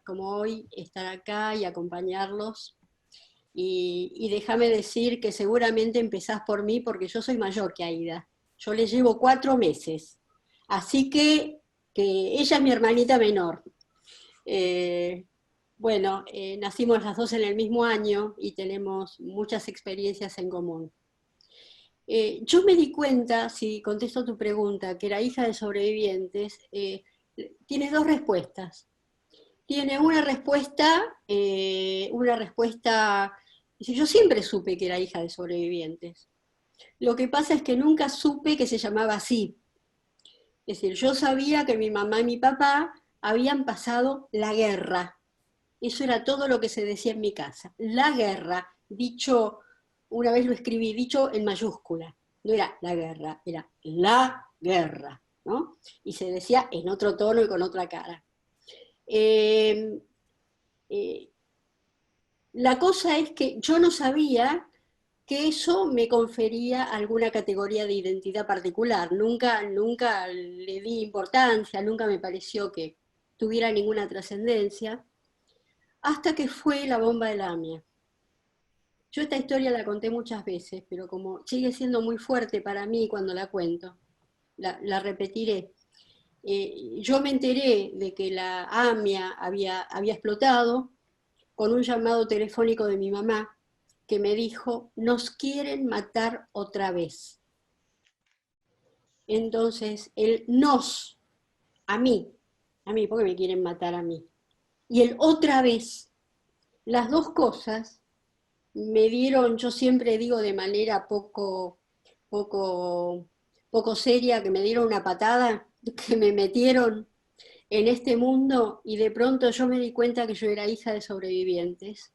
como hoy, estar acá y acompañarlos. Y déjame decir que seguramente empezás por mí porque yo soy mayor que Aida. Yo le llevo 4 meses. Así que ella es mi hermanita menor. Eh, bueno, nacimos las dos en el mismo año y tenemos muchas experiencias en común. Yo me di cuenta, si contesto tu pregunta, que era hija de sobrevivientes, tiene dos respuestas. Tiene una respuesta, dice, yo siempre supe que era hija de sobrevivientes. Lo que pasa es que nunca supe que se llamaba así. Es decir, yo sabía que mi mamá y mi papá habían pasado la guerra. Eso era todo lo que se decía en mi casa. La guerra, dicho, una vez lo escribí, dicho en mayúscula. No era la guerra, era la guerra, ¿no? Y se decía en otro tono y con otra cara. Eh, eh, la cosa es que yo no sabía que eso me confería alguna categoría de identidad particular. Nunca le di importancia, nunca me pareció que tuviera ninguna trascendencia, hasta que fue la bomba de la AMIA. Yo esta historia la conté muchas veces, pero como sigue siendo muy fuerte para mí cuando la cuento, la repetiré. Yo me enteré de que la AMIA había explotado con un llamado telefónico de mi mamá que me dijo, nos quieren matar otra vez. Entonces, el nos, a mí, porque me quieren matar a mí. Y el otra vez, las dos cosas me dieron, yo siempre digo de manera poco, poco seria, que me dieron una patada, que me metieron en este mundo y de pronto yo me di cuenta que yo era hija de sobrevivientes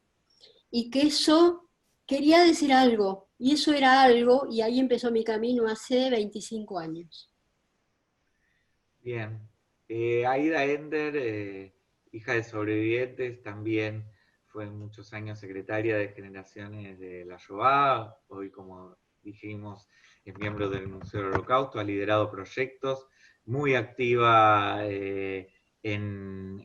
y que eso quería decir algo, y eso era algo, y ahí empezó mi camino hace 25 años. Bien. Aida Ender, hija de sobrevivientes, también fue muchos años secretaria de Generaciones de la Shoah, hoy, como dijimos, es miembro del Museo del Holocausto, ha liderado proyectos, muy activa en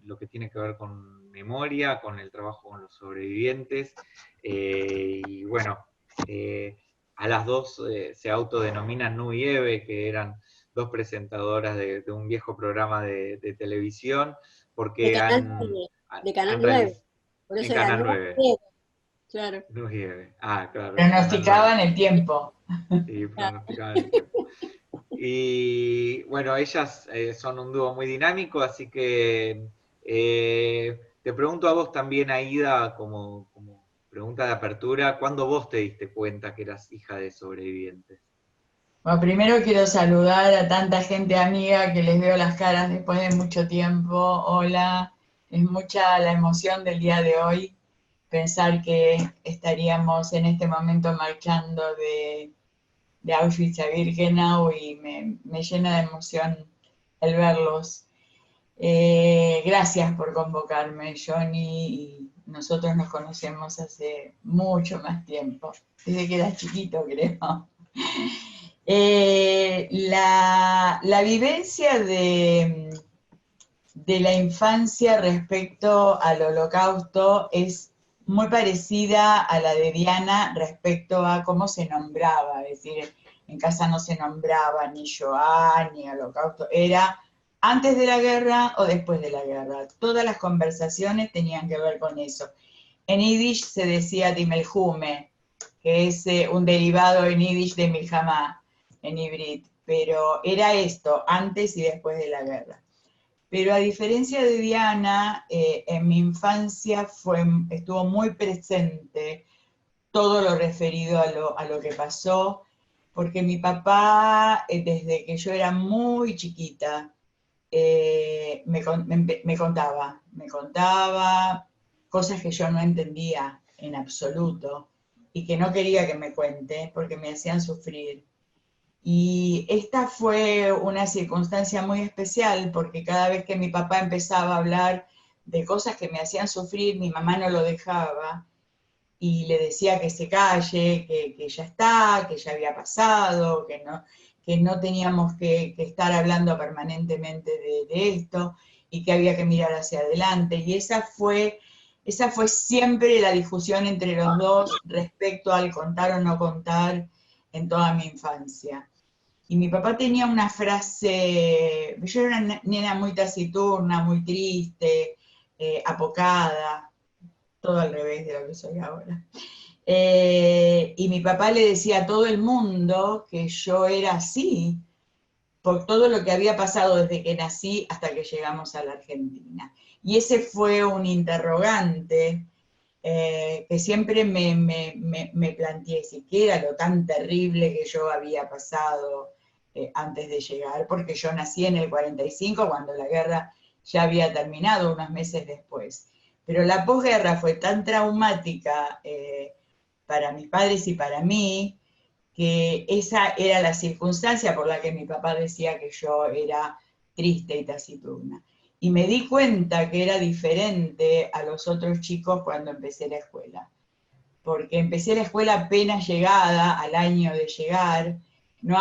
lo que tiene que ver con memoria, con el trabajo con los sobrevivientes, y bueno, a las dos se autodenominan Nu y Eve, que eran dos presentadoras de un viejo programa de televisión, De porque Canal 9, de Canal han 9. realizado Por en eso era Canal 9. 9, claro. Ah, claro, en Canal 9. Pronosticaban el tiempo. Y Claro. pronosticaban el tiempo. Y bueno, ellas son un dúo muy dinámico, así que te pregunto a vos también, Aida, como pregunta de apertura, ¿cuándo vos te diste cuenta que eras hija de sobrevivientes? Bueno, primero quiero saludar a tanta gente amiga que les veo las caras después de mucho tiempo. Hola, es mucha la emoción del día de hoy pensar que estaríamos en este momento marchando de Auschwitz a Birkenau y me llena de emoción el verlos. Gracias por convocarme, Johnny, y nosotros nos conocemos hace mucho más tiempo, desde que eras chiquito, creo. La vivencia de la infancia respecto al holocausto es muy parecida a la de Diana respecto a cómo se nombraba, es decir, en casa no se nombraba ni Shoah ni holocausto, era antes de la guerra o después de la guerra. Todas las conversaciones tenían que ver con eso. En Yiddish se decía Dimelhume, que es un derivado en Yiddish de Milhamá, en Ibrit, pero era esto, antes y después de la guerra. Pero a diferencia de Diana, en mi infancia estuvo muy presente todo lo referido a lo que pasó, porque mi papá, desde que yo era muy chiquita, me contaba cosas que yo no entendía en absoluto y que no quería que me cuente porque me hacían sufrir. Y esta fue una circunstancia muy especial porque cada vez que mi papá empezaba a hablar de cosas que me hacían sufrir, mi mamá no lo dejaba y le decía que se calle, que ya está, que ya había pasado, que no teníamos que estar hablando permanentemente de esto. y que había que mirar hacia adelante. Y esa fue siempre la discusión entre los dos respecto al contar o no contar en toda mi infancia. Y mi papá tenía una frase, yo era una nena muy taciturna, muy triste, apocada, todo al revés de lo que soy ahora. Y mi papá le decía a todo el mundo que yo era así, por todo lo que había pasado desde que nací hasta que llegamos a la Argentina. Y ese fue un interrogante que siempre me planteé, si qué era lo tan terrible que yo había pasado antes de llegar, porque yo nací en el 45, cuando la guerra ya había terminado, unos meses después. Pero la posguerra fue tan traumática para mis padres y para mí, que esa era la circunstancia por la que mi papá decía que yo era triste y taciturna. Y me di cuenta que era diferente a los otros chicos cuando empecé la escuela. Porque empecé la escuela apenas llegada, al año de llegar, no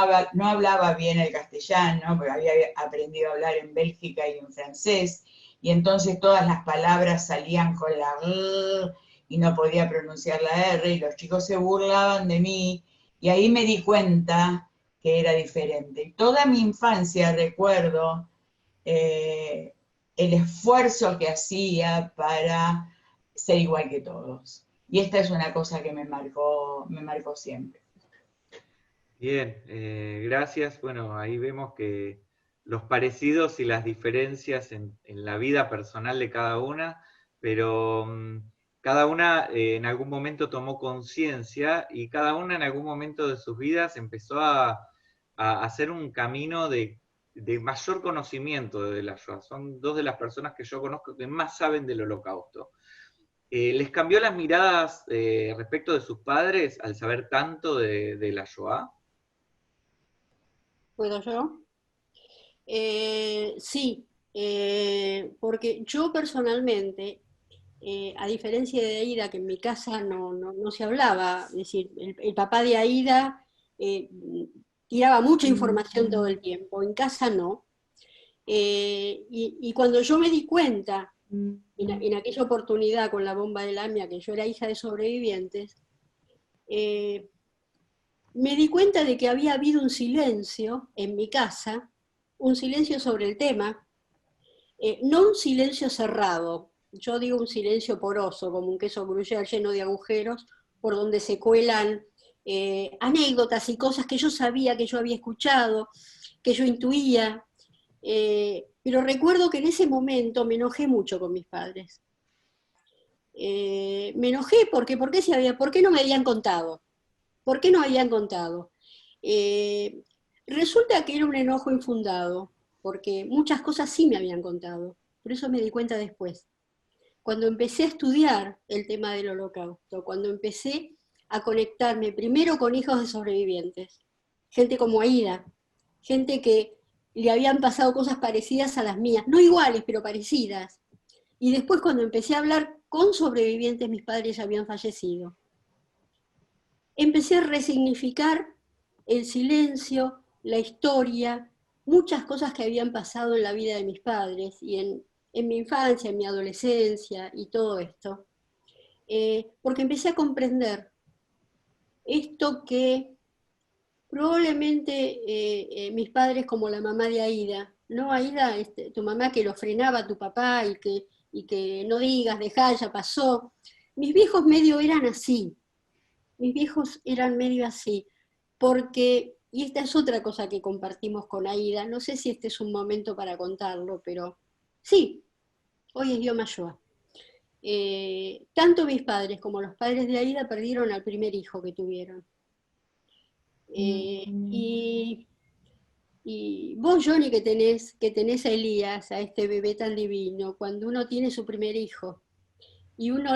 hablaba bien el castellano, porque había aprendido a hablar en Bélgica y en francés, y entonces todas las palabras salían con la R, y no podía pronunciar la R, y los chicos se burlaban de mí, y ahí me di cuenta que era diferente. Toda mi infancia recuerdo el esfuerzo que hacía para ser igual que todos. Y esta es una cosa que me marcó siempre. Bien, gracias. Bueno, ahí vemos que los parecidos y las diferencias en la vida personal de cada una, pero cada una en algún momento tomó conciencia y cada una en algún momento de sus vidas empezó a hacer un camino de mayor conocimiento de la Shoah. Son dos de las personas que yo conozco que más saben del Holocausto. ¿Les cambió las miradas respecto de sus padres al saber tanto de la Shoah? ¿Puedo yo? Sí, porque yo personalmente, a diferencia de Aida, que en mi casa no se hablaba, es decir, el papá de Aida tiraba mucha información todo el tiempo, en casa no. Y cuando yo me di cuenta, en aquella oportunidad con la bomba de Lamia, que yo era hija de sobrevivientes, me di cuenta de que había habido un silencio en mi casa, un silencio sobre el tema, no un silencio cerrado, yo digo un silencio poroso, como un queso gruyère lleno de agujeros, por donde se cuelan anécdotas y cosas que yo sabía, que yo había escuchado, que yo intuía, pero recuerdo que en ese momento me enojé mucho con mis padres. Me enojé porque ¿por qué no me habían contado? ¿Por qué no habían contado? Resulta que era un enojo infundado, porque muchas cosas sí me habían contado, por eso me di cuenta después. Cuando empecé a estudiar el tema del Holocausto, cuando empecé a conectarme primero con hijos de sobrevivientes, gente como Aida, gente que le habían pasado cosas parecidas a las mías, no iguales, pero parecidas. Y después cuando empecé a hablar con sobrevivientes, mis padres ya habían fallecido. Empecé a resignificar el silencio, la historia, muchas cosas que habían pasado en la vida de mis padres y en mi infancia, en mi adolescencia y todo esto. Porque empecé a comprender esto que probablemente mis padres, como la mamá de Aida, no Aida, tu mamá que lo frenaba a tu papá y que no digas, dejá, ya pasó. Mis viejos medio eran así, mis viejos eran medio así, porque, y esta es otra cosa que compartimos con Aida, no sé si este es un momento para contarlo, pero sí, hoy es Yom HaShoah. Tanto mis padres como los padres de Aida perdieron al primer hijo que tuvieron. Y vos, Johnny, que tenés a Elías, a este bebé tan divino, cuando uno tiene su primer hijo, y uno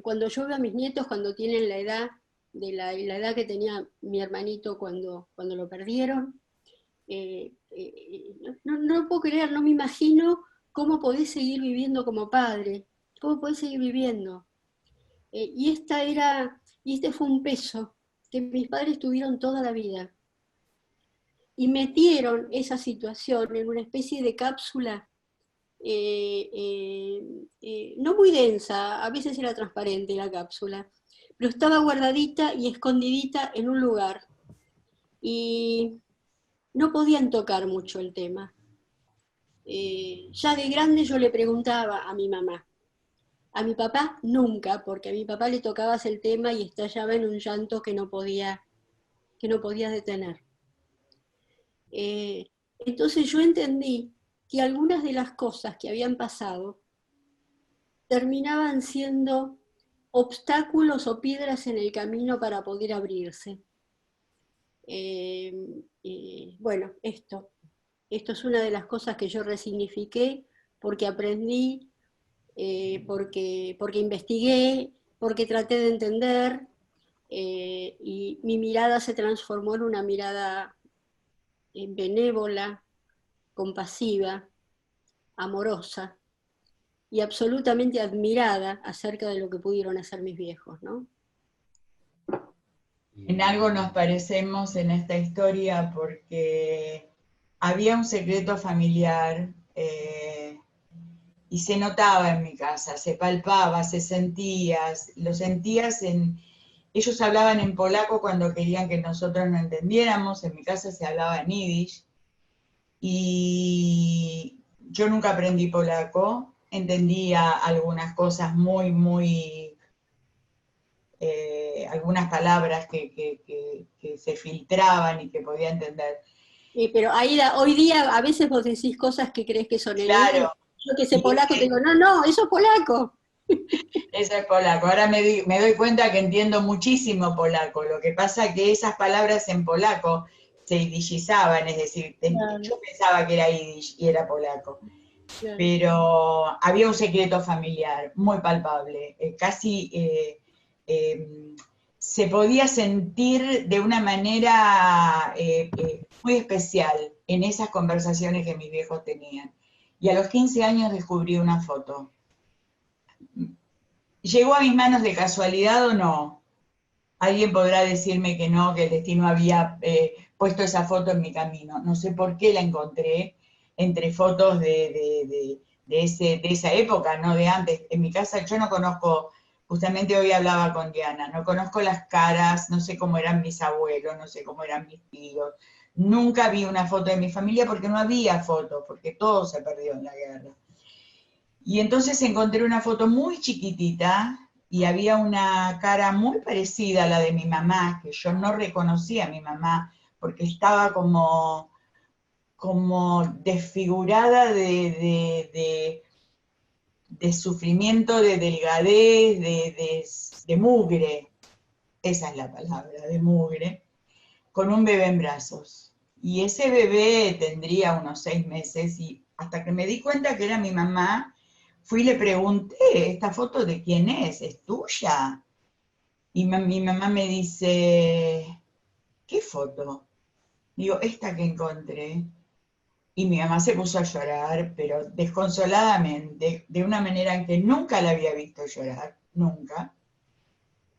cuando yo veo a mis nietos cuando tienen la edad la edad que tenía mi hermanito cuando lo perdieron, no lo puedo creer, no me imagino cómo podés seguir viviendo como padre, cómo podés seguir viviendo. Y este fue un peso que mis padres tuvieron toda la vida. Y metieron esa situación en una especie de cápsula no muy densa, a veces era transparente la cápsula, pero estaba guardadita y escondidita en un lugar. Y no podían tocar mucho el tema. Ya de grande yo le preguntaba a mi mamá. A mi papá nunca, porque a mi papá le tocabas el tema y estallaba en un llanto que no podía detener. Entonces yo entendí que algunas de las cosas que habían pasado terminaban siendo obstáculos o piedras en el camino para poder abrirse. Bueno, esto es una de las cosas que yo resignifiqué porque aprendí, porque investigué, porque traté de entender, y mi mirada se transformó en una mirada benévola, compasiva, amorosa y absolutamente admirada acerca de lo que pudieron hacer mis viejos, ¿no? En algo nos parecemos en esta historia porque había un secreto familiar y se notaba en mi casa, se palpaba, se sentía, lo sentías en... Ellos hablaban en polaco cuando querían que nosotros no entendiéramos, en mi casa se hablaba en yiddish y yo nunca aprendí polaco, entendía algunas cosas muy algunas palabras que se filtraban y que podía entender. Pero Aida, hoy día a veces vos decís cosas que crees que son en inglés. Claro, Yo que sé y polaco te digo, no, no, eso es polaco. eso es polaco. Ahora me doy cuenta que entiendo muchísimo polaco. Lo que pasa es que esas palabras en polaco se idishizaban, es decir, Claro, yo pensaba que era yiddish y era polaco. claro. Pero había un secreto familiar muy palpable, casi se podía sentir de una manera muy especial en esas conversaciones que mis viejos tenían. Y a los 15 años descubrí una foto. ¿Llegó a mis manos de casualidad o no? Alguien podrá decirme que no, que el destino había puesto esa foto en mi camino. No sé por qué la encontré entre fotos de esa época, no de antes. En mi casa yo no conozco, justamente hoy hablaba con Diana, no conozco las caras, no sé cómo eran mis abuelos, no sé cómo eran mis tíos. Nunca vi una foto de mi familia porque no había fotos, porque todo se perdió en la guerra. Y entonces encontré una foto muy chiquitita y había una cara muy parecida a la de mi mamá, que yo no reconocía a mi mamá porque estaba como desfigurada de sufrimiento, de delgadez, de mugre, esa es la palabra, de mugre, con un bebé en brazos. Y ese bebé tendría unos 6 meses y hasta que me di cuenta que era mi mamá, fui y le pregunté, ¿esta foto de quién es? ¿Es tuya? Y mi mamá me dice, ¿qué foto? Digo, esta que encontré. Y mi mamá se puso a llorar, pero desconsoladamente, de una manera en que nunca la había visto llorar, nunca.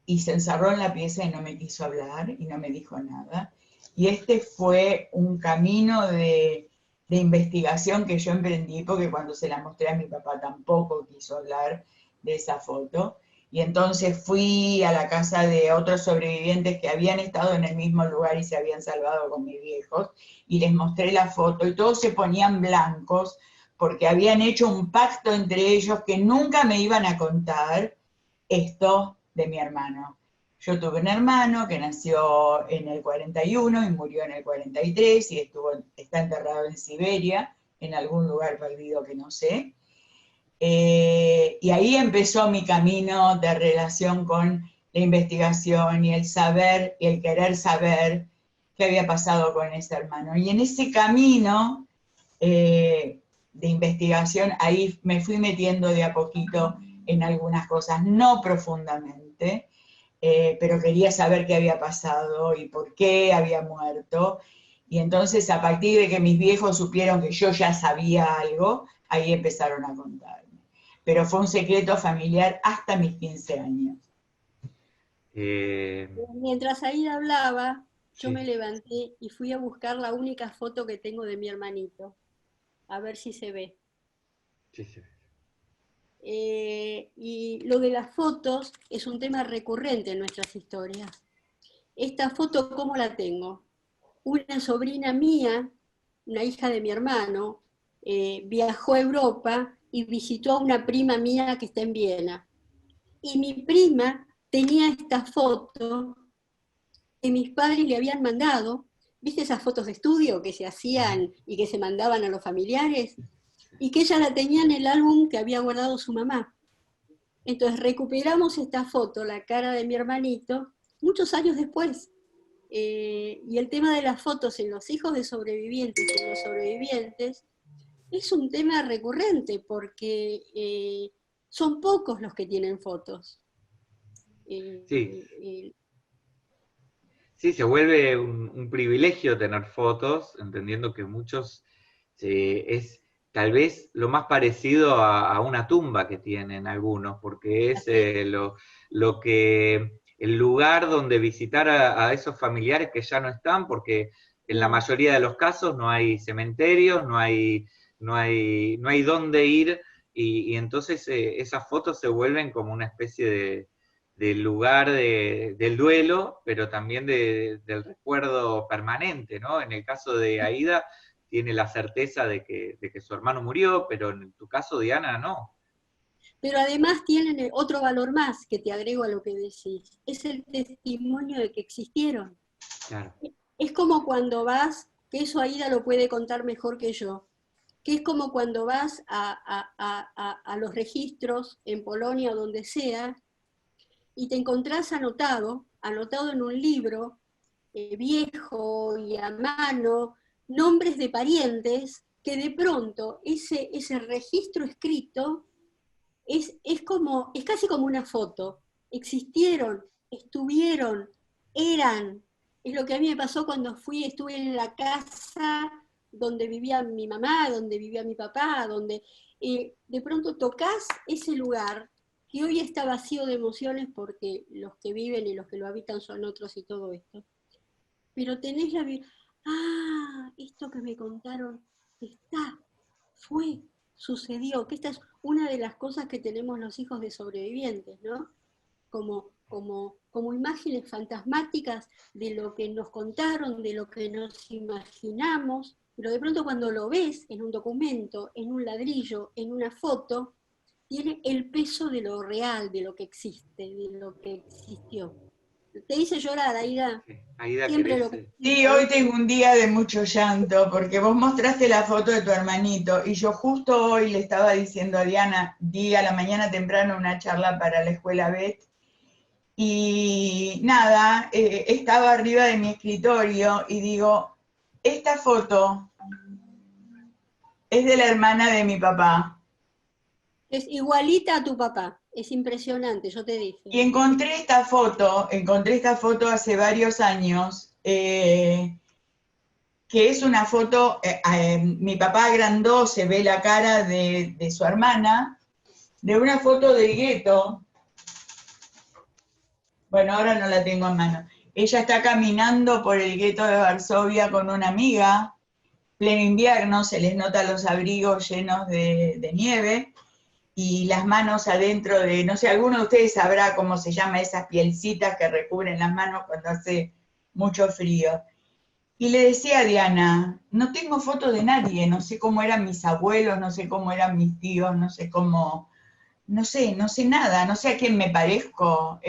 Y se encerró en la pieza y no me quiso hablar y no me dijo nada. Y este fue un camino de investigación que yo emprendí, porque cuando se la mostré a mi papá tampoco quiso hablar de esa foto. Y entonces fui a la casa de otros sobrevivientes que habían estado en el mismo lugar y se habían salvado con mis viejos, y les mostré la foto y todos se ponían blancos porque habían hecho un pacto entre ellos que nunca me iban a contar esto de mi hermano. Yo tuve un hermano que nació en el 41 y murió en el 43 y está enterrado en Siberia, en algún lugar perdido que no sé. Y ahí empezó mi camino de relación con la investigación y el saber y el querer saber qué había pasado con ese hermano. Y en ese camino de investigación, ahí me fui metiendo de a poquito en algunas cosas, no profundamente, pero quería saber qué había pasado y por qué había muerto. Y entonces, a partir de que mis viejos supieron que yo ya sabía algo, ahí empezaron a contarme. Pero fue un secreto familiar hasta mis 15 años. Mientras Aida hablaba, yo me Sí. levanté y fui a buscar la única foto que tengo de mi hermanito, a ver si se ve. Sí, sí. Y lo de las fotos es un tema recurrente en nuestras historias. Esta foto, ¿cómo la tengo? Una sobrina mía, una hija de mi hermano, viajó a Europa y visitó a una prima mía que está en Viena. Y mi prima tenía esta foto que mis padres le habían mandado. ¿Viste esas fotos de estudio que se hacían y que se mandaban a los familiares? Y que ella la tenía en el álbum que había guardado su mamá. Entonces recuperamos esta foto, la cara de mi hermanito, muchos años después. Y el tema de las fotos en los hijos de sobrevivientes y en los sobrevivientes es un tema recurrente porque son pocos los que tienen fotos. Sí, sí, se vuelve un privilegio tener fotos, entendiendo que muchos es tal vez lo más parecido a una tumba que tienen algunos, porque es lo que el lugar donde visitar a esos familiares que ya no están, porque en la mayoría de los casos no hay cementerios, no hay dónde ir, y entonces esas fotos se vuelven como una especie del lugar del duelo, pero también del recuerdo permanente, ¿no? En el caso de Aida, tiene la certeza de que su hermano murió, pero en tu caso, Diana, no. Pero además tienen otro valor más que te agrego a lo que decís, es el testimonio de que existieron. Claro. Es como cuando vas, que eso Aida lo puede contar mejor que yo, que es como cuando vas a los registros en Polonia o donde sea, y te encontrás anotado en un libro viejo y a mano, nombres de parientes, que de pronto ese registro escrito es casi como una foto. Existieron, estuvieron, eran. Es lo que a mí me pasó cuando estuve en la casa donde vivía mi mamá, donde vivía mi papá, donde de pronto tocas ese lugar que hoy está vacío de emociones porque los que viven y los que lo habitan son otros y todo esto. Pero tenés esto que me contaron está, fue, sucedió, que esta es una de las cosas que tenemos los hijos de sobrevivientes, ¿no? Como imágenes fantasmáticas de lo que nos contaron, de lo que nos imaginamos, pero de pronto cuando lo ves en un documento, en un ladrillo, en una foto, tiene el peso de lo real, de lo que existe, de lo que existió. Te hice llorar, Aida. Sí. Aida, Siempre ¿querés? lo que... Sí, hoy tengo un día de mucho llanto porque vos mostraste la foto de tu hermanito y yo justo hoy le estaba diciendo a Diana, di a la mañana temprano una charla para la escuela BET y nada, estaba arriba de mi escritorio y digo, esta foto es de la hermana de mi papá. Es igualita a tu papá, es impresionante, yo te dije. Y encontré esta foto hace varios años, que es una foto, mi papá agrandó, se ve la cara de su hermana, de una foto del gueto. Bueno, ahora no la tengo en mano. Ella está caminando por el gueto de Varsovia con una amiga, pleno invierno, se les nota los abrigos llenos de nieve, y las manos adentro de, no sé, alguno de ustedes sabrá cómo se llama esas pielcitas que recubren las manos cuando hace mucho frío. Y le decía a Diana, no tengo foto de nadie, no sé cómo eran mis abuelos, no sé cómo eran mis tíos, no sé cómo, no sé nada, no sé a quién me parezco,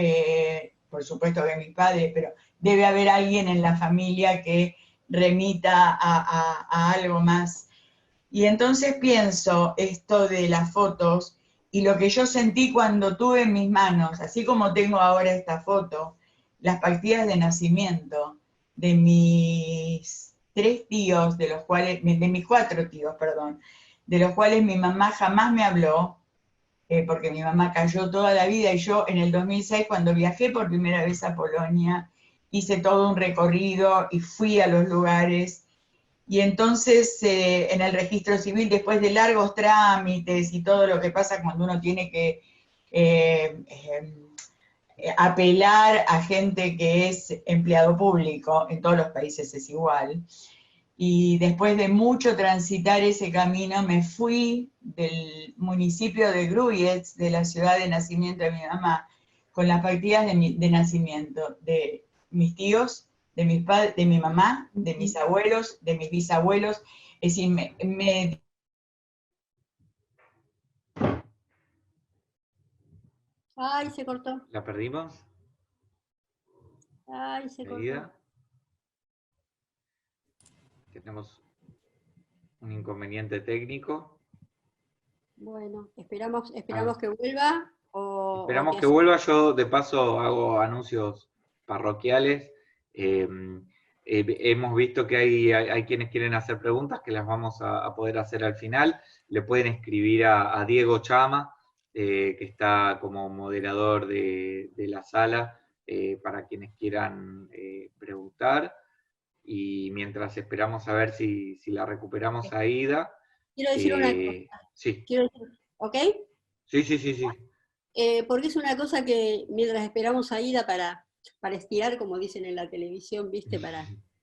por supuesto que mis padres, pero debe haber alguien en la familia que remita a algo más. Y entonces pienso esto de las fotos y lo que yo sentí cuando tuve en mis manos, así como tengo ahora esta foto, las partidas de nacimiento de mis 3 tíos, de mis 4 tíos, perdón, de los cuales mi mamá jamás me habló, porque mi mamá cayó toda la vida y yo en el 2006, cuando viajé por primera vez a Polonia, hice todo un recorrido y fui a los lugares. Y entonces en el registro civil, después de largos trámites y todo lo que pasa cuando uno tiene que apelar a gente que es empleado público, en todos los países es igual, Y después de mucho transitar ese camino, me fui del municipio de Gruyets, de la ciudad de nacimiento de mi mamá, con las partidas de nacimiento de mis tíos, de mis padres, de mi mamá, de mis abuelos, de mis bisabuelos. Es decir, Ay, se cortó. ¿La perdimos? Ay, se cortó. Aida. Tenemos un inconveniente técnico. Bueno, esperamos que vuelva. Esperamos que vuelva. Yo de paso hago anuncios parroquiales. Hemos visto que hay quienes quieren hacer preguntas que las vamos a poder hacer al final. Le pueden escribir a Diego Chama, que está como moderador de la sala, para quienes quieran preguntar. Y mientras esperamos a ver si la recuperamos a Ida. Quiero decir una cosa. Sí. ¿Ok? Sí. Porque es una cosa que mientras esperamos a Ida para estirar, como dicen en la televisión, ¿viste?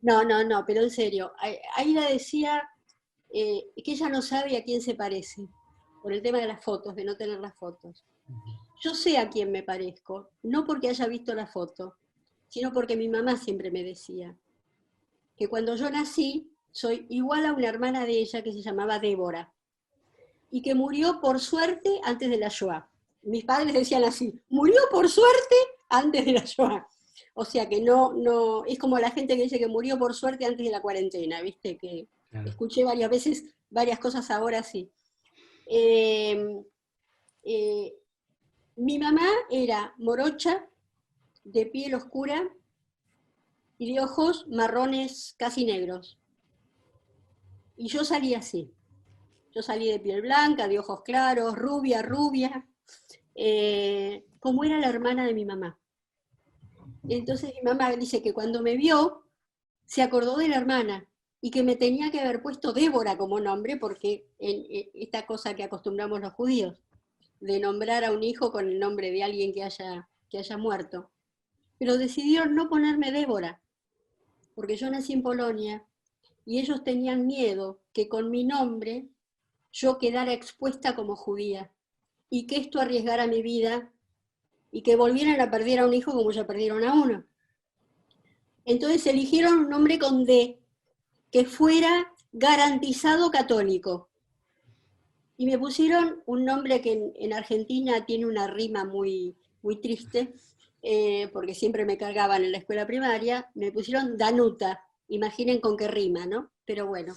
No, pero en serio. Aida decía que ella no sabe a quién se parece, por el tema de las fotos, de no tener las fotos. Yo sé a quién me parezco, no porque haya visto la foto, sino porque mi mamá siempre me decía que cuando yo nací, soy igual a una hermana de ella que se llamaba Débora, y que murió por suerte antes de la Shoah. Mis padres decían así, murió por suerte antes de la Shoah. O sea que no, es como la gente que dice que murió por suerte antes de la cuarentena, ¿viste? Que claro. Escuché varias veces, varias cosas ahora sí. Mi mamá era morocha, de piel oscura y de ojos marrones casi negros. Y yo salí así. Yo salí de piel blanca, de ojos claros, rubia, como era la hermana de mi mamá. Entonces mi mamá dice que cuando me vio, se acordó de la hermana, y que me tenía que haber puesto Débora como nombre, porque esta cosa que acostumbramos los judíos, de nombrar a un hijo con el nombre de alguien que haya muerto. Pero decidieron no ponerme Débora, porque yo nací en Polonia, y ellos tenían miedo que con mi nombre yo quedara expuesta como judía, y que esto arriesgara mi vida, y que volvieran a perder a un hijo como ya perdieron a uno. Entonces eligieron un nombre con D, que fuera garantizado católico. Y me pusieron un nombre que en Argentina tiene una rima muy, muy triste, porque siempre me cargaban en la escuela primaria, me pusieron Danuta. Imaginen con qué rima, ¿no? Pero bueno.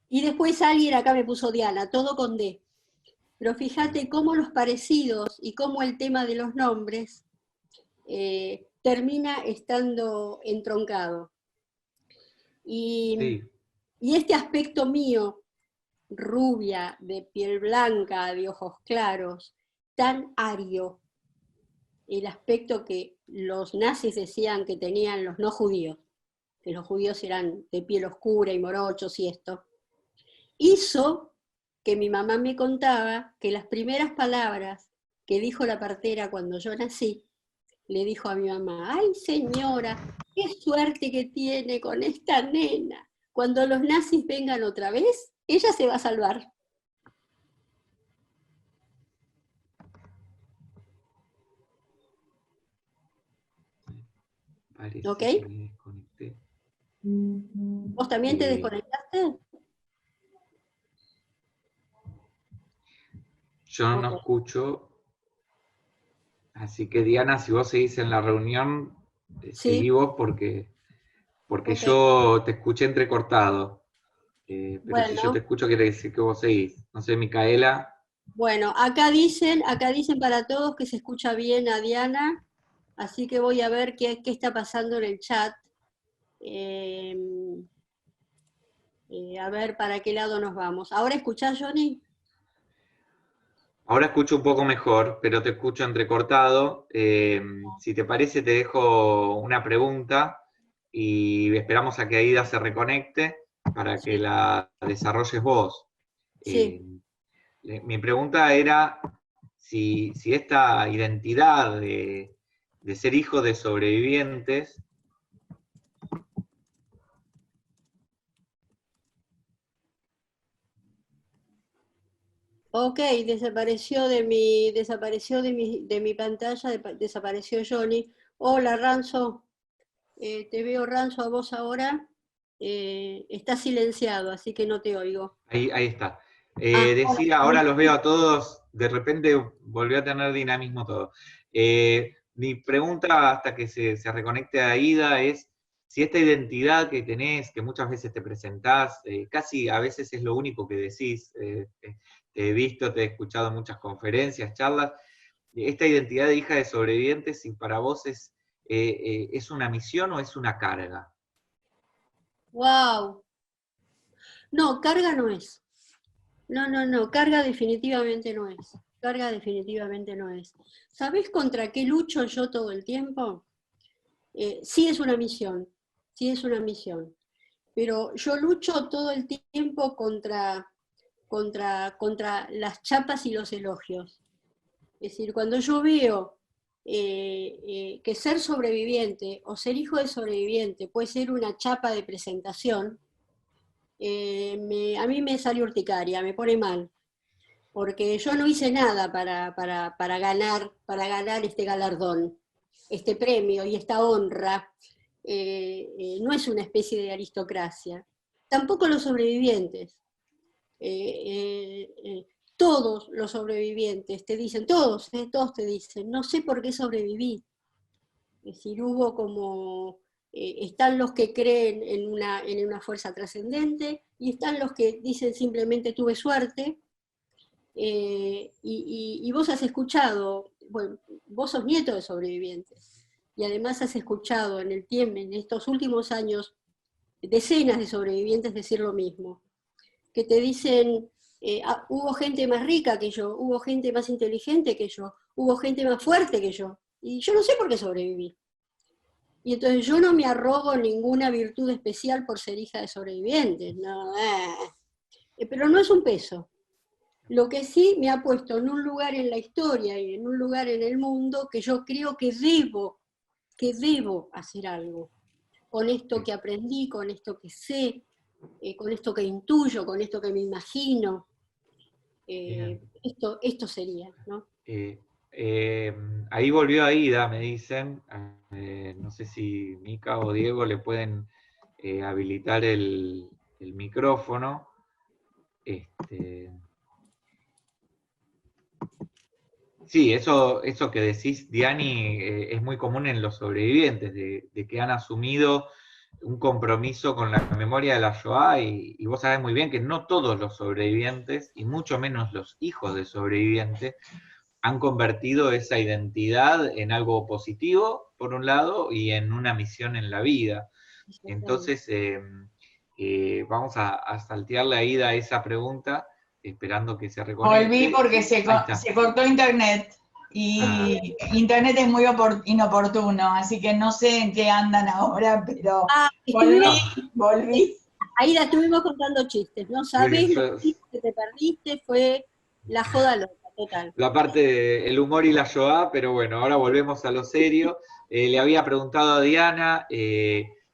Y después alguien acá me puso Diana, todo con D. Pero fíjate cómo los parecidos y cómo el tema de los nombres termina estando entroncado. Y este aspecto mío, rubia, de piel blanca, de ojos claros, tan ario, el aspecto que los nazis decían que tenían los no judíos, que los judíos eran de piel oscura y morochos y esto, hizo que mi mamá me contaba que las primeras palabras que dijo la partera cuando yo nací, le dijo a mi mamá, ¡ay señora, qué suerte que tiene con esta nena! Cuando los nazis vengan otra vez, ella se va a salvar. Parece ¿Ok? que me desconecté. ¿Vos también te desconectaste? Yo no escucho. Así que Diana, si vos seguís en la reunión, seguí vos porque yo te escuché entrecortado. Pero bueno, si yo te escucho quiere decir que vos seguís. No sé, Micaela. Bueno, acá dicen para todos que se escucha bien a Diana, así que voy a ver qué está pasando en el chat. A ver para qué lado nos vamos. ¿Ahora escuchás, Johnny? Ahora escucho un poco mejor, pero te escucho entrecortado. Si te parece, te dejo una pregunta y esperamos a que Aida se reconecte para que la desarrolles vos. Sí. Mi pregunta era si esta identidad de ser hijo de sobrevivientes Ok, desapareció de mi pantalla, desapareció Johnny. Hola, Ranzo. Te veo, Ranzo, a vos ahora. Está silenciado, así que no te oigo. Ahí está. Hola. Decía, ahora los veo a todos, de repente volvió a tener dinamismo todo. Mi pregunta hasta que se reconecte a Aida es si esta identidad que tenés, que muchas veces te presentás, casi a veces es lo único que decís, te he visto, te he escuchado en muchas conferencias, charlas, esta identidad de hija de sobrevivientes, si para vos es una misión o es una carga. Wow. No, carga no es. No, carga definitivamente no es. Carga definitivamente no es. ¿Sabés contra qué lucho yo todo el tiempo? Sí es una misión, sí es una misión. Pero yo lucho todo el tiempo contra las chapas y los elogios. Es decir, cuando yo veo que ser sobreviviente o ser hijo de sobreviviente puede ser una chapa de presentación, a mí me sale urticaria, me pone mal, porque yo no hice nada para ganar este galardón, este premio y esta honra. No es una especie de aristocracia. Tampoco los sobrevivientes. Todos los sobrevivientes te dicen, todos te dicen, no sé por qué sobreviví. Es decir, hubo como, están los que creen en una fuerza trascendente y están los que dicen simplemente tuve suerte. Y vos has escuchado, bueno, vos sos nieto de sobrevivientes y además has escuchado en el tiempo, en estos últimos años, decenas de sobrevivientes decir lo mismo, que te dicen, hubo gente más rica que yo, hubo gente más inteligente que yo, hubo gente más fuerte que yo, y yo no sé por qué sobreviví. Y entonces yo no me arrogo ninguna virtud especial por ser hija de sobrevivientes, no, pero no es un peso. Lo que sí me ha puesto en un lugar en la historia y en un lugar en el mundo que yo creo que debo hacer algo con esto que aprendí, con esto que sé, con esto que intuyo, con esto que me imagino. Esto sería, ¿no? Eh, Ahí volvió Aida, me dicen. No sé si Mica o Diego le pueden habilitar el micrófono. Sí, eso que decís, Diani, es muy común en los sobrevivientes, de que han asumido un compromiso con la memoria de la Shoah, y vos sabés muy bien que no todos los sobrevivientes, y mucho menos los hijos de sobrevivientes, han convertido esa identidad en algo positivo, por un lado, y en una misión en la vida. Entonces, vamos a saltearle a Ida esa pregunta, esperando que se Volví reconecte. porque Ahí está. se cortó internet y internet es muy inoportuno, así que no sé en qué andan ahora, pero volví. Ahí la estuvimos contando chistes, ¿no? Sabés los chistes que te perdiste, fue la joda loca, total. La parte el humor y la Shoah, pero bueno, ahora volvemos a lo serio. Le había preguntado a Diana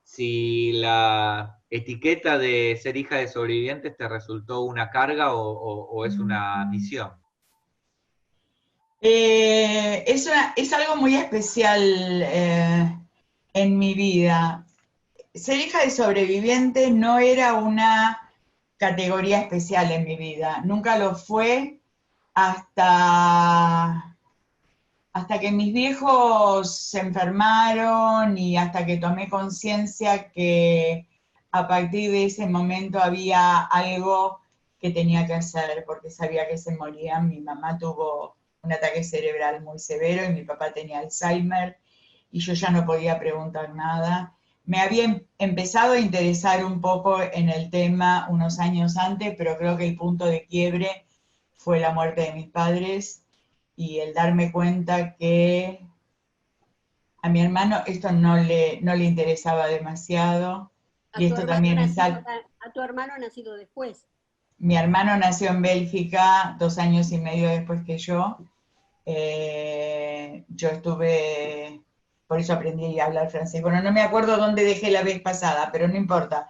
si la etiqueta de ser hija de sobrevivientes te resultó una carga o es una misión. Es algo muy especial en mi vida. Ser hija de sobreviviente no era una categoría especial en mi vida, nunca lo fue hasta que mis viejos se enfermaron y hasta que tomé conciencia que a partir de ese momento había algo que tenía que hacer, porque sabía que se morían. Mi mamá tuvo un ataque cerebral muy severo y mi papá tenía Alzheimer y yo ya no podía preguntar nada. Me había empezado a interesar un poco en el tema unos años antes, pero creo que el punto de quiebre fue la muerte de mis padres y el darme cuenta que a mi hermano esto no le interesaba demasiado. Y esto también es algo. A tu hermano nacido después. Mi hermano nació en Bélgica 2 años y medio después que yo. Yo estuve, por eso aprendí a hablar francés. Bueno, no me acuerdo dónde dejé la vez pasada, pero no importa.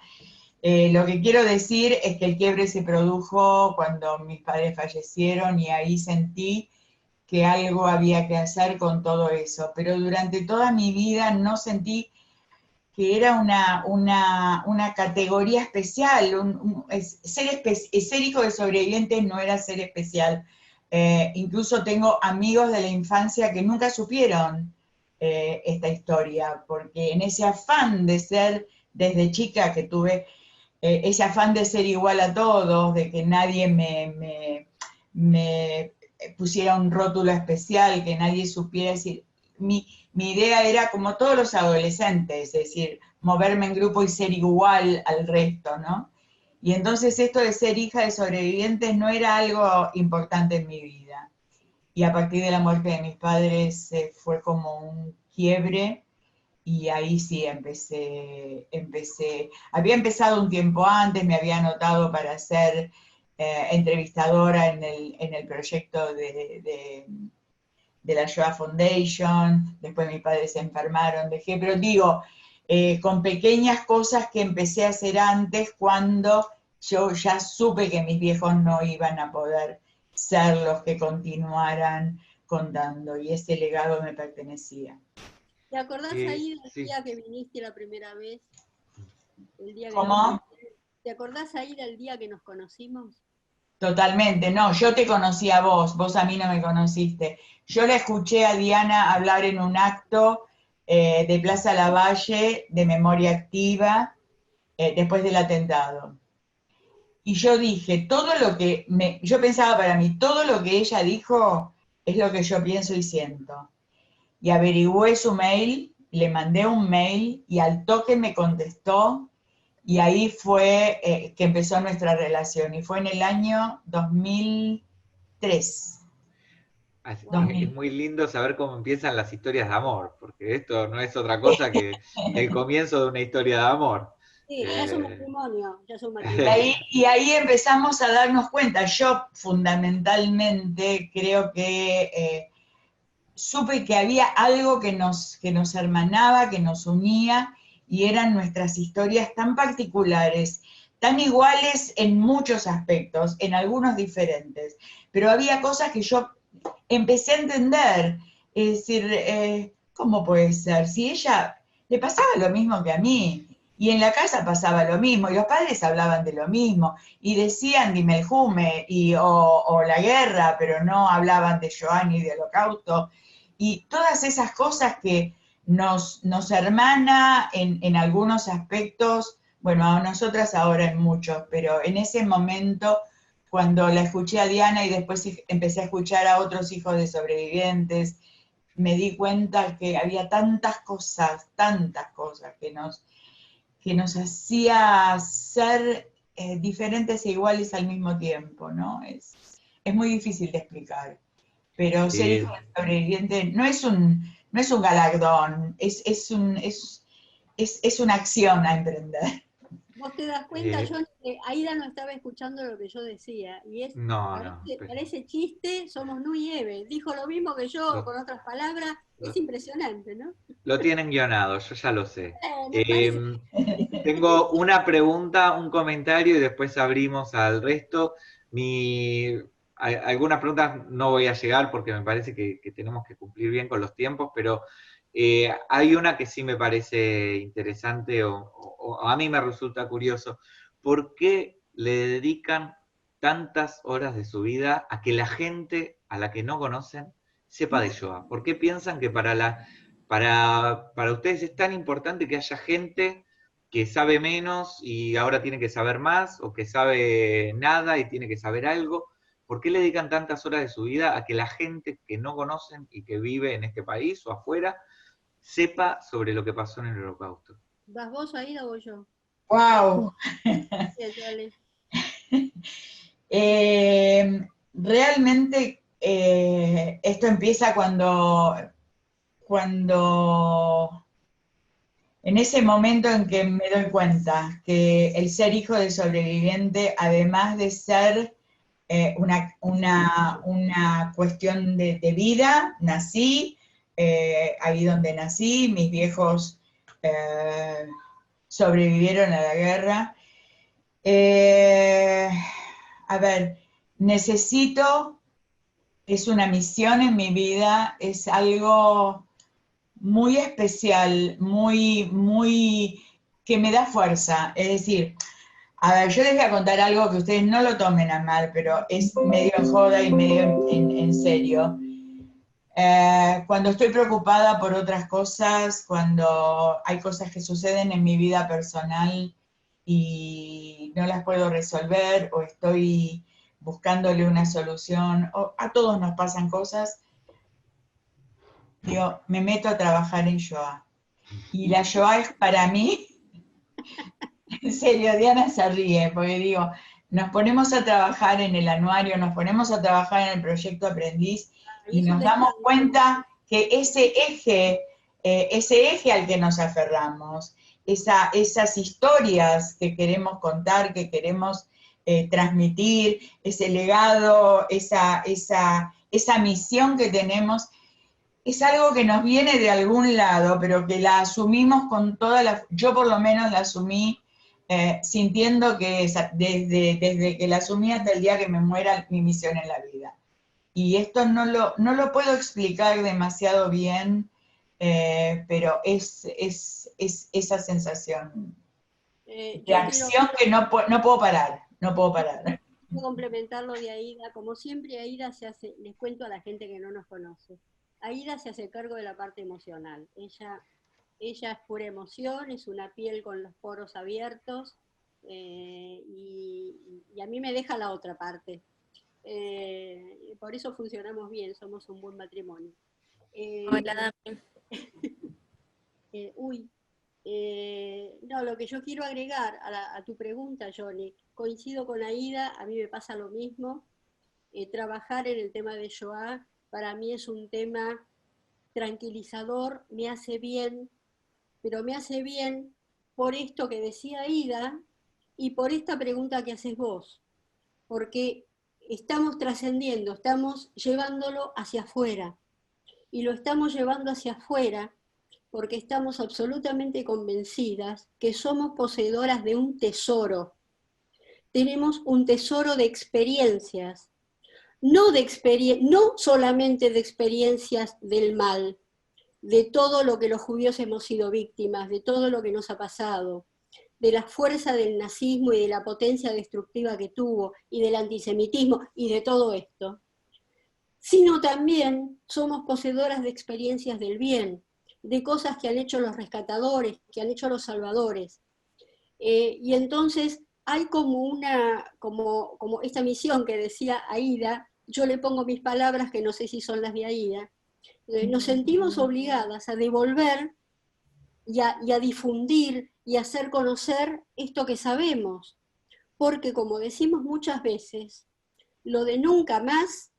Lo que quiero decir es que el quiebre se produjo cuando mis padres fallecieron y ahí sentí que algo había que hacer con todo eso, pero durante toda mi vida no sentí que era una categoría especial, ser hijo de sobrevivientes no era ser especial. Incluso tengo amigos de la infancia que nunca supieron esta historia, porque en ese afán de ser, desde chica que tuve ese afán de ser igual a todos, de que nadie me pusiera un rótulo especial, que nadie supiera decir, mi idea era como todos los adolescentes, es decir, moverme en grupo y ser igual al resto, ¿no? Y entonces esto de ser hija de sobrevivientes no era algo importante en mi vida. Y a partir de la muerte de mis padres fue como un quiebre y ahí sí empecé. Había empezado un tiempo antes, me había anotado para ser entrevistadora en el proyecto de la Shoah Foundation, después mis padres se enfermaron, dejé, pero digo, con pequeñas cosas que empecé a hacer antes cuando yo ya supe que mis viejos no iban a poder ser los que continuaran contando, y ese legado me pertenecía. ¿Te acordás ahí del Sí. día que viniste la primera vez? El día que ¿Cómo? ¿Te acordás ahí del día que nos conocimos? Totalmente, no, yo te conocí a vos a mí no me conociste. Yo la escuché a Diana hablar en un acto de Plaza Lavalle de memoria activa después del atentado. Y yo dije, yo pensaba para mí, todo lo que ella dijo es lo que yo pienso y siento. Y averigüé su mail, le mandé un mail y al toque me contestó. Y ahí fue que empezó nuestra relación, y fue en el año 2003. Es muy lindo saber cómo empiezan las historias de amor, porque esto no es otra cosa que el comienzo de una historia de amor. Sí, ya es un matrimonio, ya es un matrimonio. Y ahí empezamos a darnos cuenta. Yo fundamentalmente creo que supe que había algo que nos hermanaba, que nos unía, y eran nuestras historias tan particulares, tan iguales en muchos aspectos, en algunos diferentes, pero había cosas que yo empecé a entender, es decir, ¿cómo puede ser? Si ella le pasaba lo mismo que a mí, y en la casa pasaba lo mismo, y los padres hablaban de lo mismo, y decían Dimeljume o la guerra, pero no hablaban de Shoah ni de Holocausto, y todas esas cosas que nos hermana en algunos aspectos, bueno, a nosotras ahora en muchos, pero en ese momento, cuando la escuché a Diana y después empecé a escuchar a otros hijos de sobrevivientes, me di cuenta que había tantas cosas que nos hacía ser diferentes e iguales al mismo tiempo, ¿no? Es muy difícil de explicar. Pero ser hijo de sobreviviente no es un galardón, es una acción a emprender. Vos te das cuenta, yo Aida no estaba escuchando lo que yo decía, y parece chiste, somos Nu y Eve, dijo lo mismo que yo, con otras palabras, es impresionante, ¿no? Lo tienen guionado, yo ya lo sé. Me Tengo una pregunta, un comentario y después abrimos al resto. Algunas preguntas no voy a llegar porque me parece que tenemos que cumplir bien con los tiempos, pero hay una que sí me parece interesante o a mí me resulta curioso. ¿Por qué le dedican tantas horas de su vida a que la gente a la que no conocen sepa de Shoah? ¿Por qué piensan que para ustedes es tan importante que haya gente que sabe menos y ahora tiene que saber más, o que sabe nada y tiene que saber algo? ¿Por qué le dedican tantas horas de su vida a que la gente que no conocen y que vive en este país o afuera sepa sobre lo que pasó en el Holocausto? ¿Vas vos, Aida, o voy yo? ¡Wow! Realmente esto empieza cuando en ese momento en que me doy cuenta que el ser hijo de sobreviviente, además de ser una cuestión de vida, nací, ahí donde nací, mis viejos sobrevivieron a la guerra, A ver, necesito, es una misión en mi vida, es algo muy especial, muy, que me da fuerza. Es decir, a ver, yo les voy a contar algo que ustedes no lo tomen a mal, pero es medio en joda y medio en serio. Cuando estoy preocupada por otras cosas, cuando hay cosas que suceden en mi vida personal y no las puedo resolver o estoy buscándole una solución, o a todos nos pasan cosas, digo, me meto a trabajar en Shoah. Y la Shoah es para mí, en serio, Diana se ríe, porque digo, nos ponemos a trabajar en el anuario, nos ponemos a trabajar en el proyecto Aprendiz Y y es un nos damos descanso. cuenta que ese eje al que nos aferramos, esas historias que queremos contar, que queremos transmitir, ese legado, esa misión que tenemos, es algo que nos viene de algún lado, pero que la asumimos con toda la... Yo por lo menos la asumí sintiendo que desde que la asumí hasta el día que me muera mi misión en la vida. Y esto no lo puedo explicar demasiado bien, pero es esa sensación de Yo quiero acción que no puedo parar, no puedo parar. complementar lo de Aida. Como siempre, Aida se hace, les cuento a la gente que no nos conoce, Aida se hace cargo de la parte emocional. Ella es pura emoción, es una piel con los poros abiertos, y a mí me deja la otra parte. Por eso funcionamos bien, somos un buen matrimonio. Hola, Dami. Uy, no, lo que yo quiero agregar a tu pregunta, Johnny, coincido con Aida, a mí me pasa lo mismo. Trabajar en el tema de Shoah para mí es un tema tranquilizador, me hace bien, pero me hace bien por esto que decía Aida y por esta pregunta que haces vos, porque estamos trascendiendo, estamos llevándolo hacia afuera, y lo estamos llevando hacia afuera porque estamos absolutamente convencidas que somos poseedoras de un tesoro. Tenemos un tesoro de experiencias, no solamente de experiencias del mal, de todo lo que los judíos hemos sido víctimas, de todo lo que nos ha pasado, de la fuerza del nazismo y de la potencia destructiva que tuvo, y del antisemitismo, y de todo esto, sino también somos poseedoras de experiencias del bien, de cosas que han hecho los rescatadores, que han hecho los salvadores. Y entonces hay como esta misión que decía Aida, yo le pongo mis palabras que no sé si son las de Aida, nos sentimos obligadas a devolver y a difundir y a hacer conocer esto que sabemos, porque como decimos muchas veces, lo de nunca más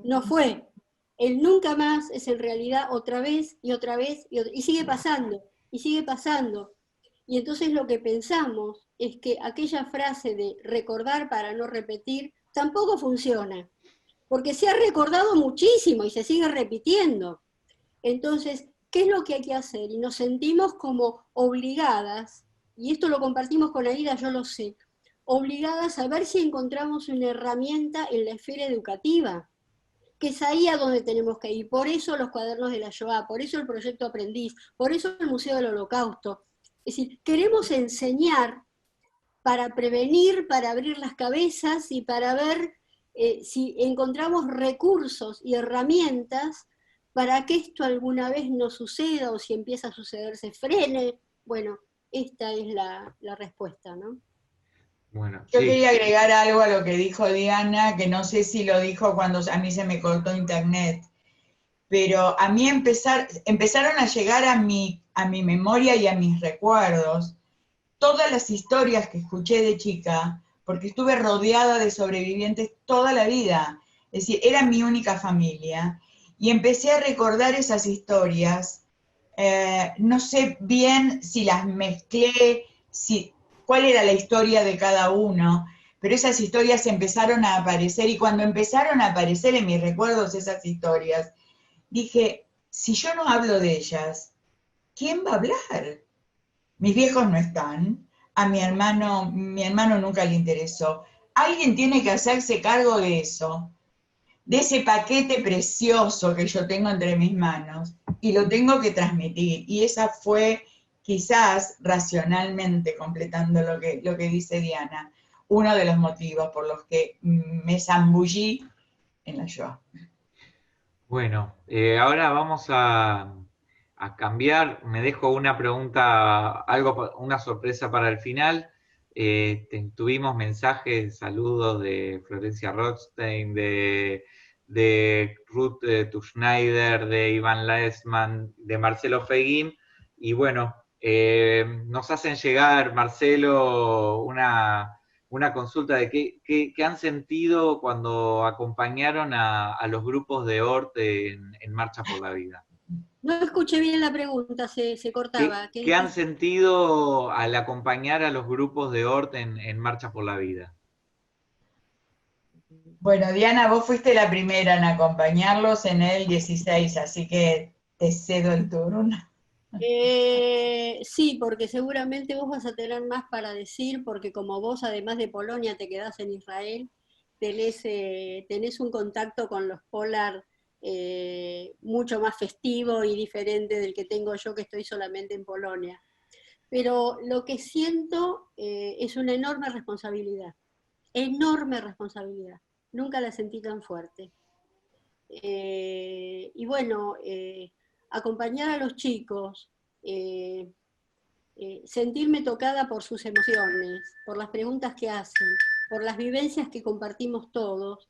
no fue. El nunca más es en realidad otra vez y otra vez y sigue pasando, y sigue pasando. Y entonces lo que pensamos es que aquella frase de recordar para no repetir tampoco funciona, porque se ha recordado muchísimo y se sigue repitiendo. Entonces, ¿qué es lo que hay que hacer? Y nos sentimos como obligadas, y esto lo compartimos con Aida, yo lo sé, obligadas a ver si encontramos una herramienta en la esfera educativa, que es ahí a donde tenemos que ir. Por eso los cuadernos de la Shoah, por eso el proyecto Aprendiz, por eso el Museo del Holocausto. Es decir, queremos enseñar para prevenir, para abrir las cabezas y para ver si encontramos recursos y herramientas para que esto alguna vez no suceda, o si empieza a suceder se frene. Bueno, esta es la respuesta, ¿no? Bueno, Yo sí. quería agregar algo a lo que dijo Diana, que no sé si lo dijo cuando a mí se me cortó internet, pero a mí empezaron a llegar a mi memoria y a mis recuerdos todas las historias que escuché de chica, porque estuve rodeada de sobrevivientes toda la vida, es decir, era mi única familia, y empecé a recordar esas historias. No sé bien si las mezclé, cuál era la historia de cada uno, pero esas historias empezaron a aparecer, y cuando empezaron a aparecer en mis recuerdos esas historias, dije, si yo no hablo de ellas, ¿quién va a hablar? Mis viejos no están, A mi hermano nunca le interesó. Alguien tiene que hacerse cargo de eso, de ese paquete precioso que yo tengo entre mis manos, y lo tengo que transmitir. Y esa fue, quizás racionalmente, completando lo que dice Diana, uno de los motivos por los que me zambullí en la Shoah. Bueno, ahora vamos a cambiar. Me dejo una pregunta, una sorpresa para el final. Tuvimos mensajes, saludos de Florencia Rothstein, de Ruth Tuschneider, de Iván Laesman, de Marcelo Feguín. Y bueno, nos hacen llegar, Marcelo, una consulta de qué han sentido cuando acompañaron a los grupos de ORT en Marcha por la Vida. No escuché bien la pregunta, se cortaba. ¿Qué han sentido al acompañar a los grupos de ORT en Marcha por la Vida? Bueno, Diana, vos fuiste la primera en acompañarlos en el 16, así que te cedo el turno. Sí, porque seguramente vos vas a tener más para decir, porque como vos, además de Polonia, te quedás en Israel, tenés un contacto con los Polar mucho más festivo y diferente del que tengo yo, que estoy solamente en Polonia. Pero lo que siento es una enorme responsabilidad, nunca la sentí tan fuerte. Y bueno, acompañar a los chicos, sentirme tocada por sus emociones, por las preguntas que hacen, por las vivencias que compartimos todos,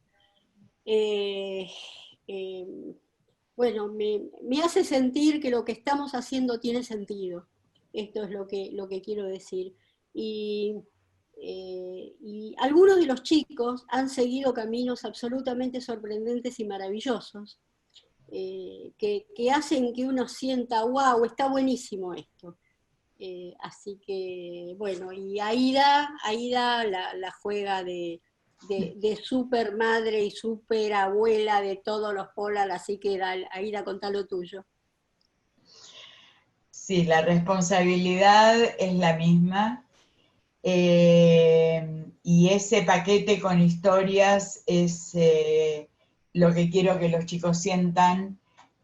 bueno, me hace sentir que lo que estamos haciendo tiene sentido. Esto es lo que quiero decir. Y algunos de los chicos han seguido caminos absolutamente sorprendentes y maravillosos, que hacen que uno sienta, wow, está buenísimo esto. Así que, bueno, y Aida la juega de super madre y super abuela de todos los Polar, así que Aida, contá lo tuyo. Sí, la responsabilidad es la misma. Y ese paquete con historias es lo que quiero que los chicos sientan.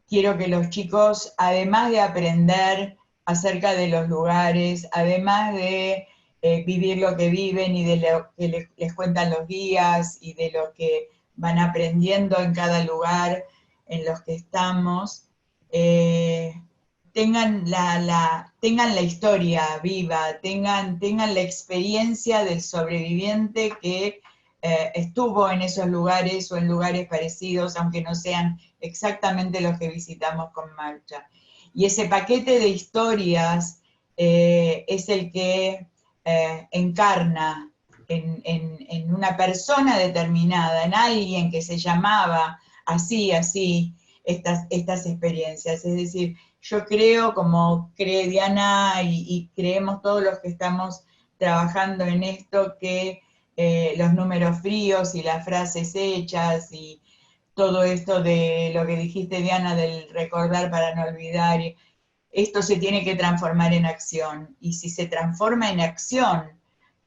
Quiero que los chicos, además de aprender acerca de los lugares, además de vivir lo que viven y de lo que les cuentan los guías y de lo que van aprendiendo en cada lugar en los que estamos, tengan la historia viva, tengan la experiencia del sobreviviente que estuvo en esos lugares o en lugares parecidos, aunque no sean exactamente los que visitamos con Marcha. Y ese paquete de historias es el que encarna en una persona determinada, en alguien que se llamaba así, estas experiencias. Es decir, yo creo, como cree Diana y creemos todos los que estamos trabajando en esto, que los números fríos y las frases hechas y todo esto de lo que dijiste, Diana, del recordar para no olvidar, esto se tiene que transformar en acción. Y si se transforma en acción,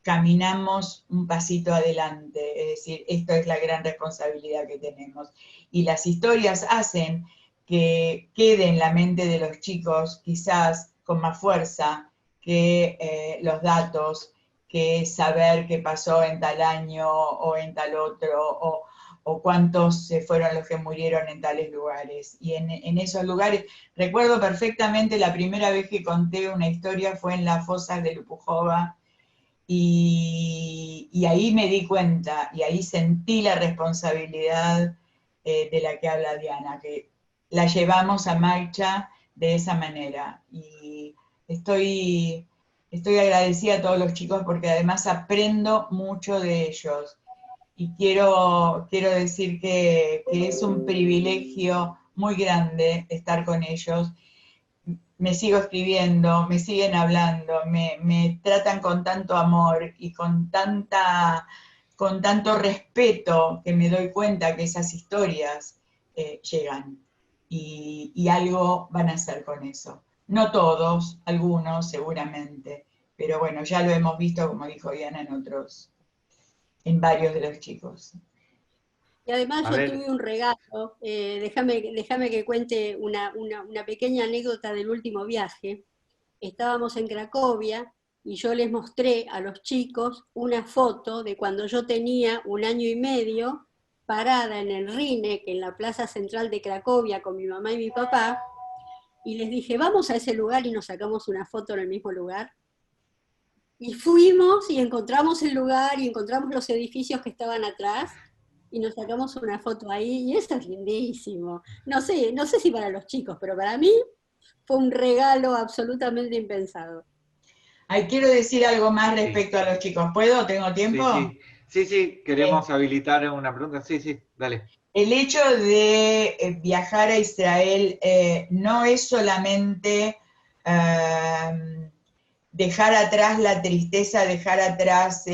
caminamos un pasito adelante. Es decir, esto es la gran responsabilidad que tenemos. Y las historias hacen que quede en la mente de los chicos quizás con más fuerza que los datos, que saber qué pasó en tal año o en tal otro, o cuántos fueron los que murieron en tales lugares. Y en esos lugares, recuerdo perfectamente la primera vez que conté una historia fue en las fosas de Lupujova, y ahí me di cuenta, y ahí sentí la responsabilidad de la que habla Diana, que la llevamos a marcha de esa manera. Y estoy agradecida a todos los chicos porque además aprendo mucho de ellos. Y quiero decir que es un privilegio muy grande estar con ellos. Me sigo escribiendo, me siguen hablando, me tratan con tanto amor y con tanto respeto, que me doy cuenta que esas historias llegan y algo van a hacer con eso. No todos, algunos seguramente, pero bueno, ya lo hemos visto, como dijo Diana, en varios de los chicos. Y además A yo ver. tuve un regalo, déjame que cuente una pequeña anécdota del último viaje. Estábamos en Cracovia y yo les mostré a los chicos una foto de cuando yo tenía 1 año y medio, parada en el Rínek, en la plaza central de Cracovia, con mi mamá y mi papá, y les dije, vamos a ese lugar y nos sacamos una foto en el mismo lugar. Y fuimos y encontramos el lugar y encontramos los edificios que estaban atrás, y nos sacamos una foto ahí, y eso es lindísimo. No sé si para los chicos, pero para mí fue un regalo absolutamente impensado. Ay, quiero decir algo más respecto a los chicos. ¿Puedo? ¿Tengo tiempo? Sí, queremos habilitar una pregunta. Sí, dale. El hecho de viajar a Israel no es solamente dejar atrás la tristeza, dejar atrás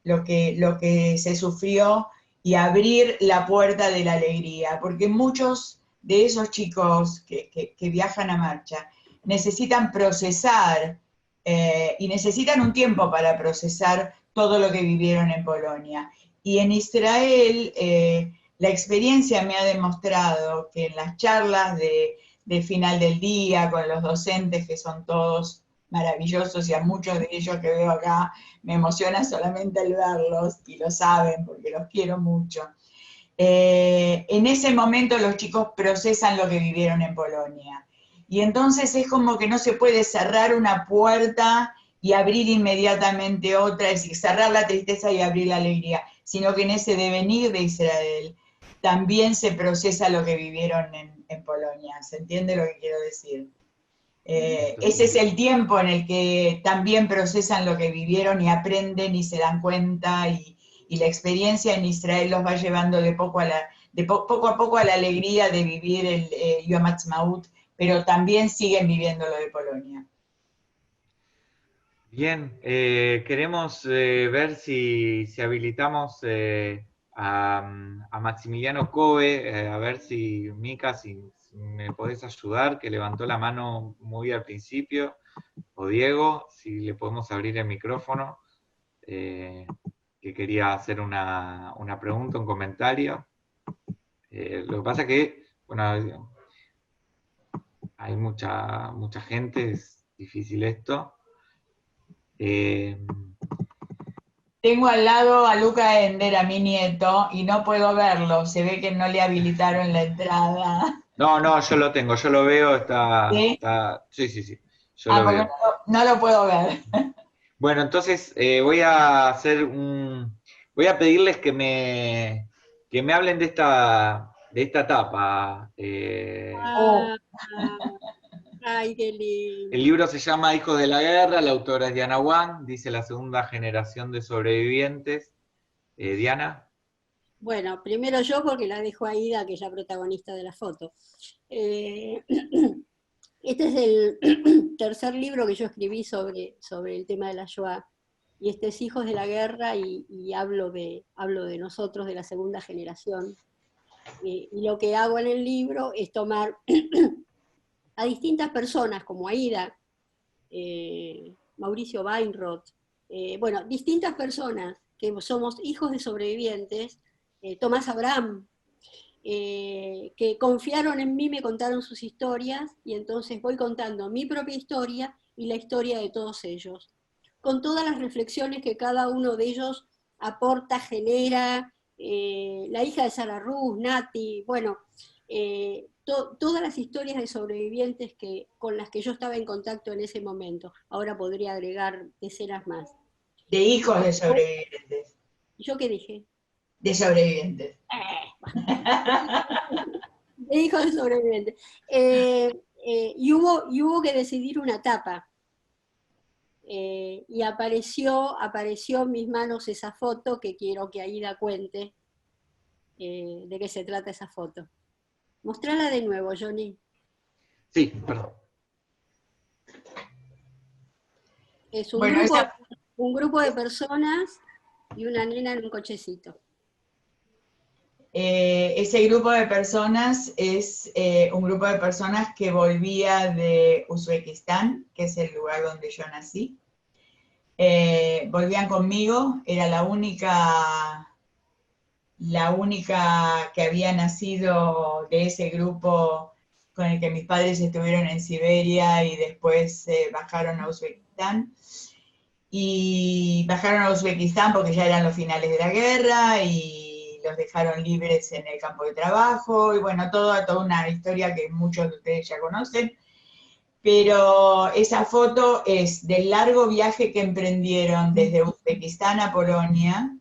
lo que se sufrió y abrir la puerta de la alegría, porque muchos de esos chicos que viajan a marcha necesitan procesar y necesitan un tiempo para procesar todo lo que vivieron en Polonia. Y en Israel la experiencia me ha demostrado que en las charlas de final del día con los docentes, que son todos maravillosos, y a muchos de ellos que veo acá me emociona solamente el verlos, y lo saben porque los quiero mucho. En ese momento los chicos procesan lo que vivieron en Polonia. Y entonces es como que no se puede cerrar una puerta y abrir inmediatamente otra, es decir, cerrar la tristeza y abrir la alegría, sino que en ese devenir de Israel también se procesa lo que vivieron en Polonia. ¿Se entiende lo que quiero decir? Ese es el tiempo en el que también procesan lo que vivieron y aprenden y se dan cuenta, y la experiencia en Israel los va llevando de poco a poco a la alegría de vivir el Yom Ha'atzmaut, pero también siguen viviendo lo de Polonia. Bien, queremos ver si habilitamos a Maximiliano Cove, a ver si, Mica, si me podés ayudar, que levantó la mano muy al principio, o Diego, si le podemos abrir el micrófono, que quería hacer una pregunta, un comentario. Lo que pasa que, bueno, hay mucha gente, es difícil esto. Tengo al lado a Luca Ender, a mi nieto, y no puedo verlo. Se ve que no le habilitaron la entrada. No, yo lo tengo, yo lo veo, ¿Sí? Sí, yo lo Porque veo. no lo puedo ver. Bueno, entonces voy a pedirles que me hablen de esta etapa. Ay, qué lindo. El libro se llama Hijos de la Guerra, la autora es Diana Wang, dice la segunda generación de sobrevivientes. Diana. Bueno, primero yo, porque la dejo a Ida, que es la protagonista de la foto. Este es el tercer libro que yo escribí sobre el tema de la Shoah, y este es Hijos de la Guerra, y hablo de nosotros, de la segunda generación. Y lo que hago en el libro es tomar a distintas personas, como Aida, Mauricio Weinroth, bueno, distintas personas que somos hijos de sobrevivientes, Tomás Abraham, que confiaron en mí, me contaron sus historias, y entonces voy contando mi propia historia y la historia de todos ellos, con todas las reflexiones que cada uno de ellos aporta, genera, la hija de Sara Ruz, Nati, bueno, todas las historias de sobrevivientes con las que yo estaba en contacto en ese momento. Ahora podría agregar decenas más. De hijos de sobrevivientes. ¿Yo qué dije? De sobrevivientes. De hijos de sobrevivientes. Y hubo que decidir una etapa. Y apareció en mis manos esa foto, que quiero que Aida cuente de qué se trata esa foto. Mostrala de nuevo, Johnny. Sí, perdón. Es un grupo de personas y una nena en un cochecito. Ese grupo de personas es un grupo de personas que volvía de Uzbekistán, que es el lugar donde yo nací, volvían conmigo, era la única que había nacido de ese grupo con el que mis padres estuvieron en Siberia y después bajaron a Uzbekistán. Y bajaron a Uzbekistán porque ya eran los finales de la guerra y los dejaron libres en el campo de trabajo, y bueno, toda una historia que muchos de ustedes ya conocen. Pero esa foto es del largo viaje que emprendieron desde Uzbekistán a Polonia,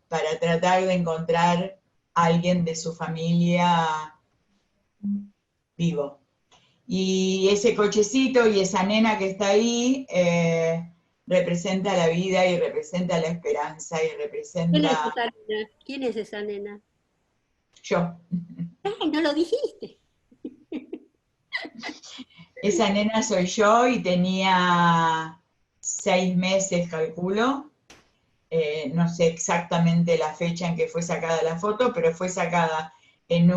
para tratar de encontrar a alguien de su familia vivo. Y ese cochecito y esa nena que está ahí representa la vida y representa la esperanza y representa... ¿Quién es esa nena? Yo. ¡Ay, no lo dijiste! Esa nena soy yo y tenía 6 meses, calculo. No sé exactamente la fecha en que fue sacada la foto, pero fue sacada en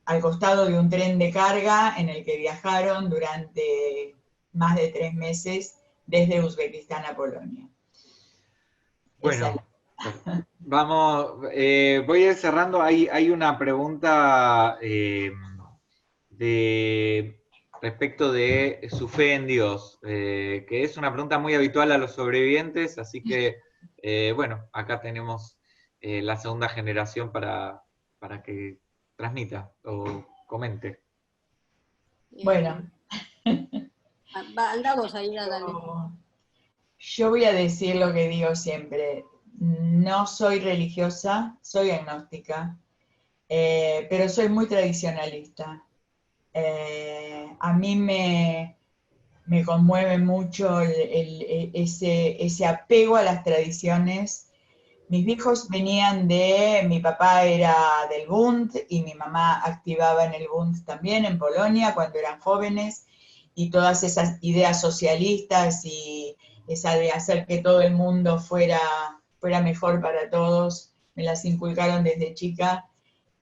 al costado de un tren de carga en el que viajaron durante más de 3 meses desde Uzbekistán a Polonia. Bueno, vamos, voy a ir cerrando. Hay una pregunta respecto de su fe en Dios, que es una pregunta muy habitual a los sobrevivientes, así que, bueno, acá tenemos la segunda generación para que transmita o comente. Bueno. Anda vos ahí, dale. Yo voy a decir lo que digo siempre. No soy religiosa, soy agnóstica, pero soy muy tradicionalista. A mí me conmueve mucho ese apego a las tradiciones. Mis viejos venían mi papá era del Bund y mi mamá activaba en el Bund también en Polonia cuando eran jóvenes, y todas esas ideas socialistas y esa de hacer que todo el mundo fuera mejor para todos, me las inculcaron desde chica.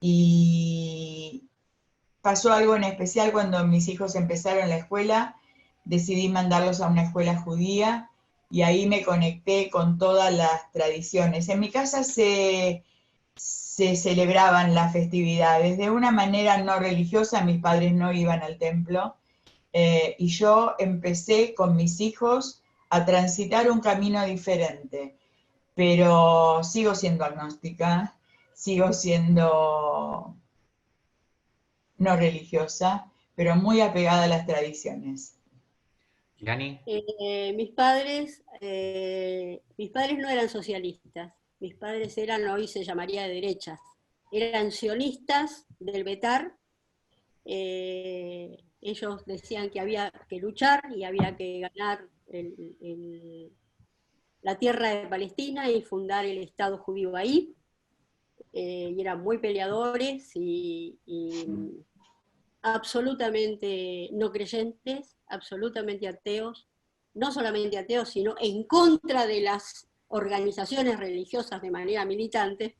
Y pasó algo en especial cuando mis hijos empezaron la escuela, decidí mandarlos a una escuela judía y ahí me conecté con todas las tradiciones. En mi casa se celebraban las festividades de una manera no religiosa, mis padres no iban al templo, y yo empecé con mis hijos a transitar un camino diferente, pero sigo siendo agnóstica, sigo siendo no religiosa, pero muy apegada a las tradiciones. ¿Yani? Mis padres no eran socialistas, mis padres eran, hoy se llamaría de derechas, eran sionistas del Betar. Ellos decían que había que luchar y había que ganar la tierra de Palestina y fundar el Estado judío ahí, y eran muy peleadores y absolutamente no creyentes, absolutamente ateos, no solamente ateos, sino en contra de las organizaciones religiosas de manera militante.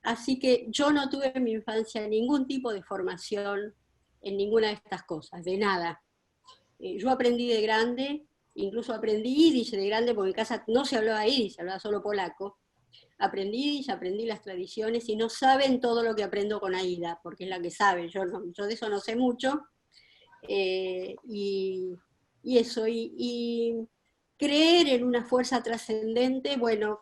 Así que yo no tuve en mi infancia ningún tipo de formación en ninguna de estas cosas, de nada. Yo aprendí de grande, incluso aprendí yiddish de grande, porque en casa no se hablaba yiddish, se hablaba solo polaco. Aprendí las tradiciones y no saben todo lo que aprendo con Aida, porque es la que sabe, yo de eso no sé mucho. Y eso, y creer en una fuerza trascendente, bueno,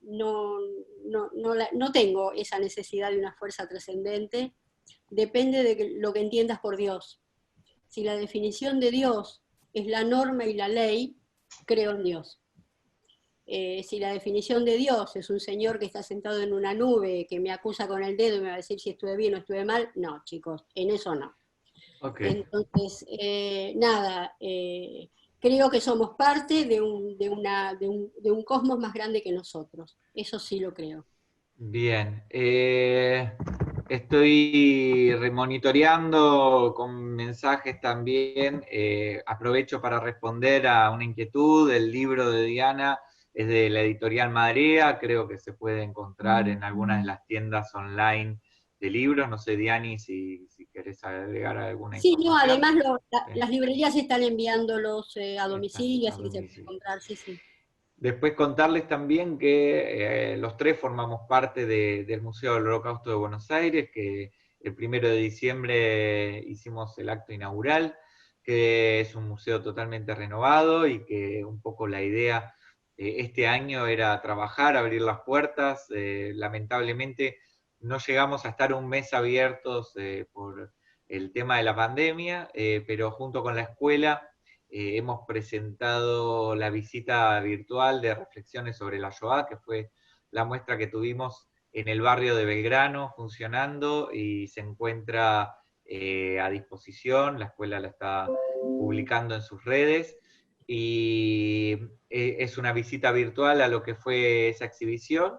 no tengo esa necesidad de una fuerza trascendente, depende de lo que entiendas por Dios. Si la definición de Dios es la norma y la ley, creo en Dios. Si la definición de Dios es un señor que está sentado en una nube, que me acusa con el dedo y me va a decir si estuve bien o estuve mal, no, chicos, en eso no. Okay. Entonces, nada, creo que somos parte de un cosmos más grande que nosotros. Eso sí lo creo. Bien. Estoy remonitoreando con mensajes también. Aprovecho para responder a una inquietud. El libro de Diana es de la editorial Madrea. Creo que se puede encontrar en algunas de las tiendas online libros. No sé, Diani, si querés agregar alguna Sí, no, información. además Sí, las librerías están enviándolos a están domicilio, a así que se puede domicilio. comprar, sí, sí. Después contarles también que los tres formamos parte del Museo del Holocausto de Buenos Aires, que el 1 de diciembre hicimos el acto inaugural, que es un museo totalmente renovado y que un poco la idea este año era trabajar, abrir las puertas. Lamentablemente no llegamos a estar un mes abiertos por el tema de la pandemia, pero junto con la escuela hemos presentado la visita virtual de reflexiones sobre la Shoah, que fue la muestra que tuvimos en el barrio de Belgrano funcionando y se encuentra a disposición. La escuela la está publicando en sus redes y es una visita virtual a lo que fue esa exhibición.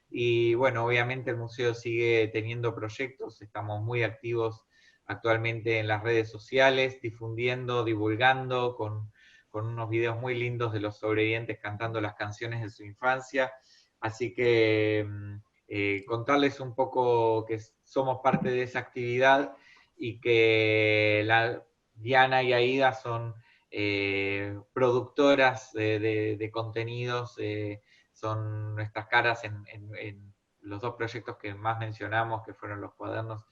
Y bueno, obviamente el museo sigue teniendo proyectos, estamos muy activos actualmente en las redes sociales, difundiendo, divulgando, con unos videos muy lindos de los sobrevivientes cantando las canciones de su infancia. Así que contarles un poco que somos parte de esa actividad y que Diana y Aida son productoras de contenidos, son nuestras caras en los dos proyectos que más mencionamos, que fueron los cuadernos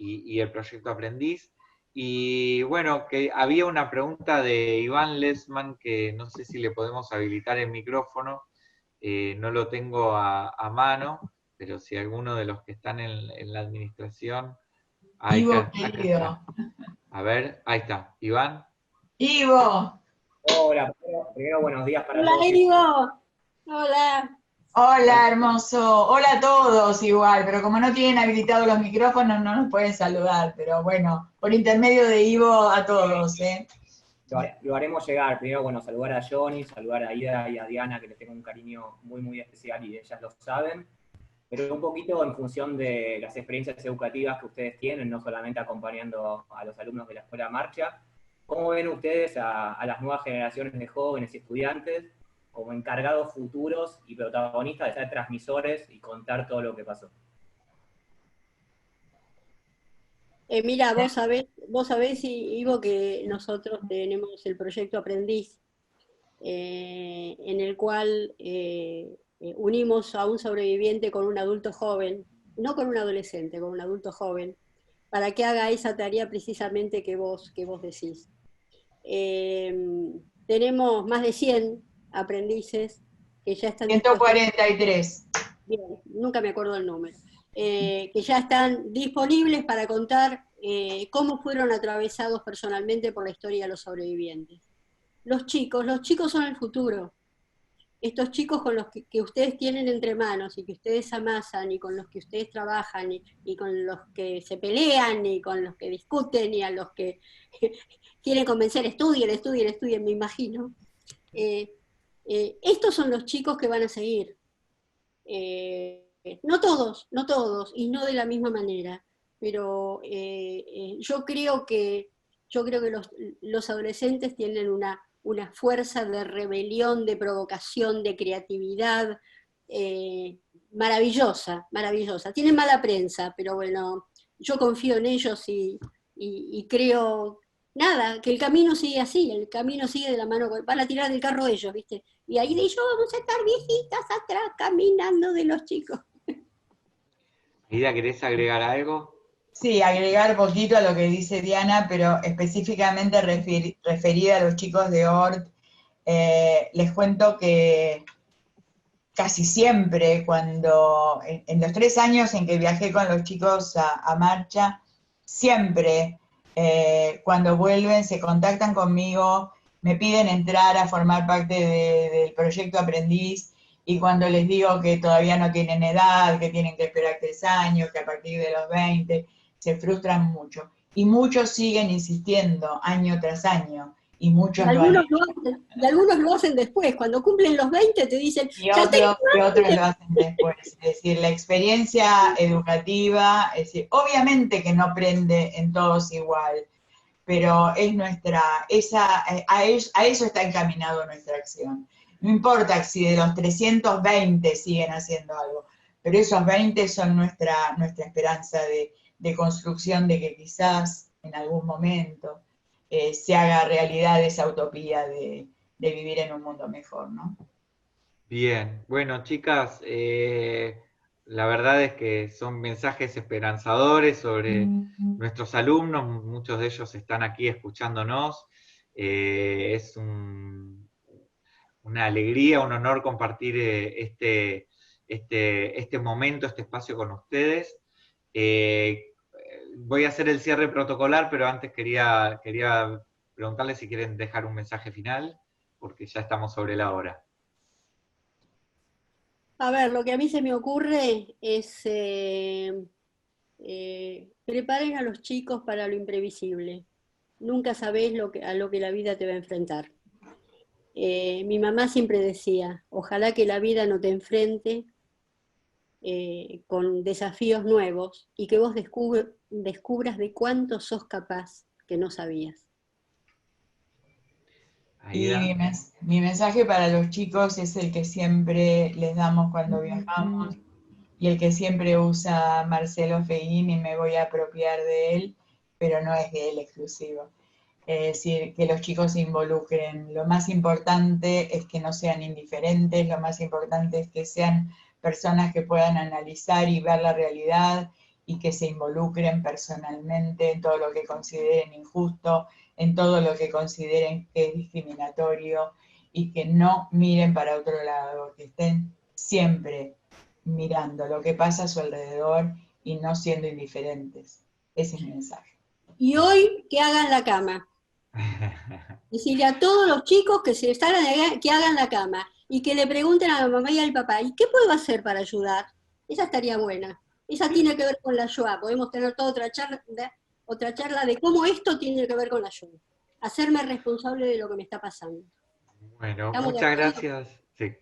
y el proyecto Aprendiz. Y bueno, que había una pregunta de Iván Lesman, que no sé si le podemos habilitar el micrófono, no lo tengo a mano, pero si alguno de los que están en la administración, Ivo, acá querido. está. A ver, ahí está, Iván. Ivo. Hola, primero buenos días para Hola, todos. Ivo. Hola. Hola, hermoso. Hola a todos igual, pero como no tienen habilitados los micrófonos no nos pueden saludar, pero bueno, por intermedio de Ivo a todos, ¿eh? Lo haremos llegar. Primero, bueno, saludar a Johnny, saludar a Ida y a Diana, que les tengo un cariño muy, muy especial y ellas lo saben. Pero un poquito en función de las experiencias educativas que ustedes tienen, no solamente acompañando a los alumnos de la Escuela Marcha. ¿Cómo ven ustedes a las nuevas generaciones de jóvenes y estudiantes como encargados futuros y protagonistas de ser transmisores y contar todo lo que pasó? Mira, vos sabés, Ivo, que nosotros tenemos el proyecto Aprendiz, en el cual unimos a un sobreviviente con un adulto joven, no con un adolescente, con un adulto joven, para que haga esa tarea precisamente que vos decís. Tenemos más de 100 aprendices que ya están dispuestos. 143. Bien, nunca me acuerdo el número. Que ya están disponibles para contar cómo fueron atravesados personalmente por la historia de los sobrevivientes. Los chicos son el futuro. Estos chicos con los que ustedes tienen entre manos y que ustedes amasan y con los que ustedes trabajan y con los que se pelean y con los que discuten y a los que quieren convencer, estudien, me imagino. Estos son los chicos que van a seguir. No todos, y no de la misma manera, pero yo creo que los adolescentes tienen una fuerza de rebelión, de provocación, de creatividad maravillosa, maravillosa. Tienen mala prensa, pero bueno, yo confío en ellos y creo, nada, que el camino sigue así, el camino sigue de la mano, van a tirar del carro ellos, ¿viste? Y ahí de yo vamos a estar viejitas atrás caminando de los chicos. Ida, ¿querés agregar algo? Sí, agregar poquito a lo que dice Diana, pero específicamente referida a los chicos de ORT, les cuento que casi siempre cuando, en los 3 años en que viajé con los chicos a Marcha, siempre cuando vuelven se contactan conmigo, me piden entrar a formar parte del proyecto Aprendiz, y cuando les digo que todavía no tienen edad, que tienen que esperar 3 años, que a partir de los 20, se frustran mucho. Y muchos siguen insistiendo año tras año, y muchos lo han hecho. Y algunos lo hacen después, cuando cumplen los 20 te dicen, Y otros lo hacen después. Es decir, la experiencia educativa, es decir, obviamente que no prende en todos igual, pero es a eso está encaminado nuestra acción. No importa si de los 320 siguen haciendo algo, pero esos 20 son nuestra esperanza de construcción de que quizás en algún momento se haga realidad esa utopía de vivir en un mundo mejor, ¿no? Bien, bueno, chicas, la verdad es que son mensajes esperanzadores sobre nuestros alumnos, muchos de ellos están aquí escuchándonos. Es una alegría, un honor compartir este momento, este espacio con ustedes. Voy a hacer el cierre protocolar, pero antes quería preguntarles si quieren dejar un mensaje final, porque ya estamos sobre la hora. A ver, lo que a mí se me ocurre es preparen a los chicos para lo imprevisible. Nunca sabés a lo que la vida te va a enfrentar. Mi mamá siempre decía, ojalá que la vida no te enfrente con desafíos nuevos y que vos descubras de cuánto sos capaz que no sabías. Y mi mensaje para los chicos es el que siempre les damos cuando viajamos y el que siempre usa Marcelo Feín, y me voy a apropiar de él, pero no es de él exclusivo. Es decir, que los chicos se involucren. Lo más importante es que no sean indiferentes, lo más importante es que sean personas que puedan analizar y ver la realidad y que se involucren personalmente en todo lo que consideren injusto, en todo lo que consideren que es discriminatorio, y que no miren para otro lado, que estén siempre mirando lo que pasa a su alrededor y no siendo indiferentes. Ese es mi mensaje. Y hoy que hagan la cama. Decirle a todos los chicos que que hagan la cama y que le pregunten a la mamá y al papá, ¿y qué puedo hacer para ayudar? Esa estaría buena. Esa tiene que ver con la Shoah. Podemos tener toda otra charla de cómo esto tiene que ver con la Shoah. Hacerme responsable de lo que me está pasando. Bueno, muchas gracias. Sí.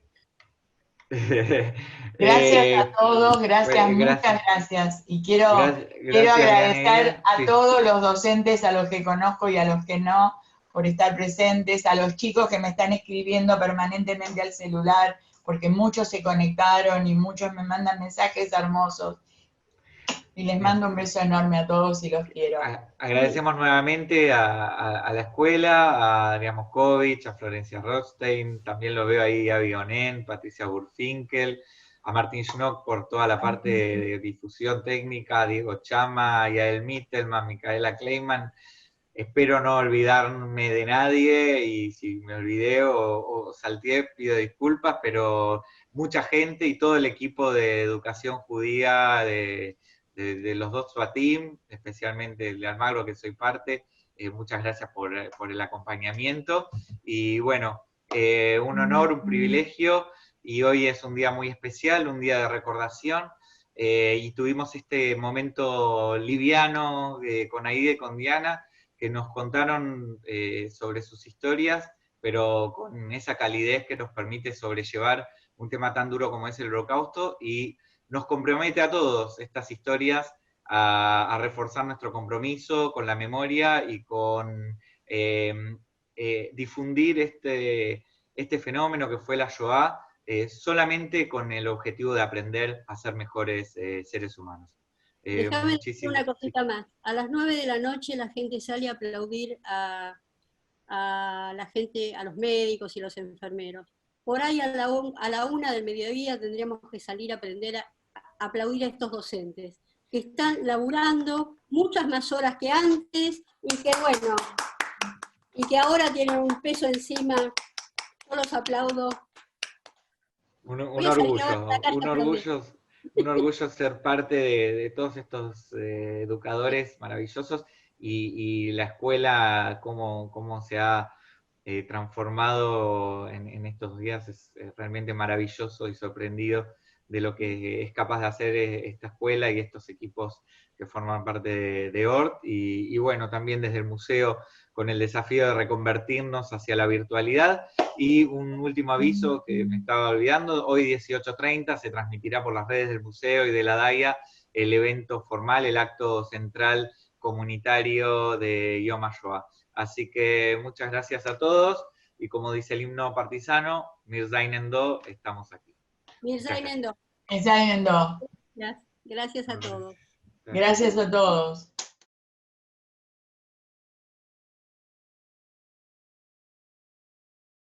Gracias a todos, muchas gracias. Y quiero agradecer a todos los docentes, a los que conozco y a los que no, por estar presentes, a los chicos que me están escribiendo permanentemente al celular, porque muchos se conectaron y muchos me mandan mensajes hermosos. Y les mando un beso enorme a todos y los quiero. Agradecemos nuevamente a la escuela, a Adrián Moscovich, a Florencia Rothstein, también lo veo ahí a Bionen, Patricia Burfinkel, a Martín Schnock por toda la parte de difusión técnica, a Diego Chama, a Yael Mittelman, Micaela Kleiman. Espero no olvidarme de nadie, y si me olvidé o salteé, pido disculpas, pero mucha gente y todo el equipo de educación judía de los dos Swatim, especialmente el de Almagro, que soy parte, muchas gracias por el acompañamiento. Y bueno, un honor, un privilegio, y hoy es un día muy especial, un día de recordación, y tuvimos este momento liviano con Aide y con Diana, que nos contaron sobre sus historias, pero con esa calidez que nos permite sobrellevar un tema tan duro como es el Holocausto, y nos compromete a todos estas historias a reforzar nuestro compromiso con la memoria y con difundir este fenómeno que fue la Shoah, solamente con el objetivo de aprender a ser mejores seres humanos. Déjame decir una cosita más. A las 9 de la noche la gente sale a aplaudir a la gente, a los médicos y los enfermeros. Por ahí a la 1 del mediodía tendríamos que salir a aprender a aplaudir a estos docentes, que están laburando muchas más horas que antes, y que bueno, y que ahora tienen un peso encima. Yo los aplaudo. Un orgullo ser parte de todos estos educadores maravillosos, y la escuela, cómo se ha transformado en estos días, es realmente maravilloso, y sorprendido de lo que es capaz de hacer esta escuela y estos equipos que forman parte de ORT, y bueno, también desde el museo, con el desafío de reconvertirnos hacia la virtualidad. Y un último aviso que me estaba olvidando: hoy 18:30 se transmitirá por las redes del museo y de la DAIA el evento formal, el acto central comunitario de Yom HaShoah. Así que muchas gracias a todos, y como dice el himno partisano, Mir Zainen Do, estamos aquí. Mir Zainen Do. Está viendo. Gracias a todos. Gracias a todos.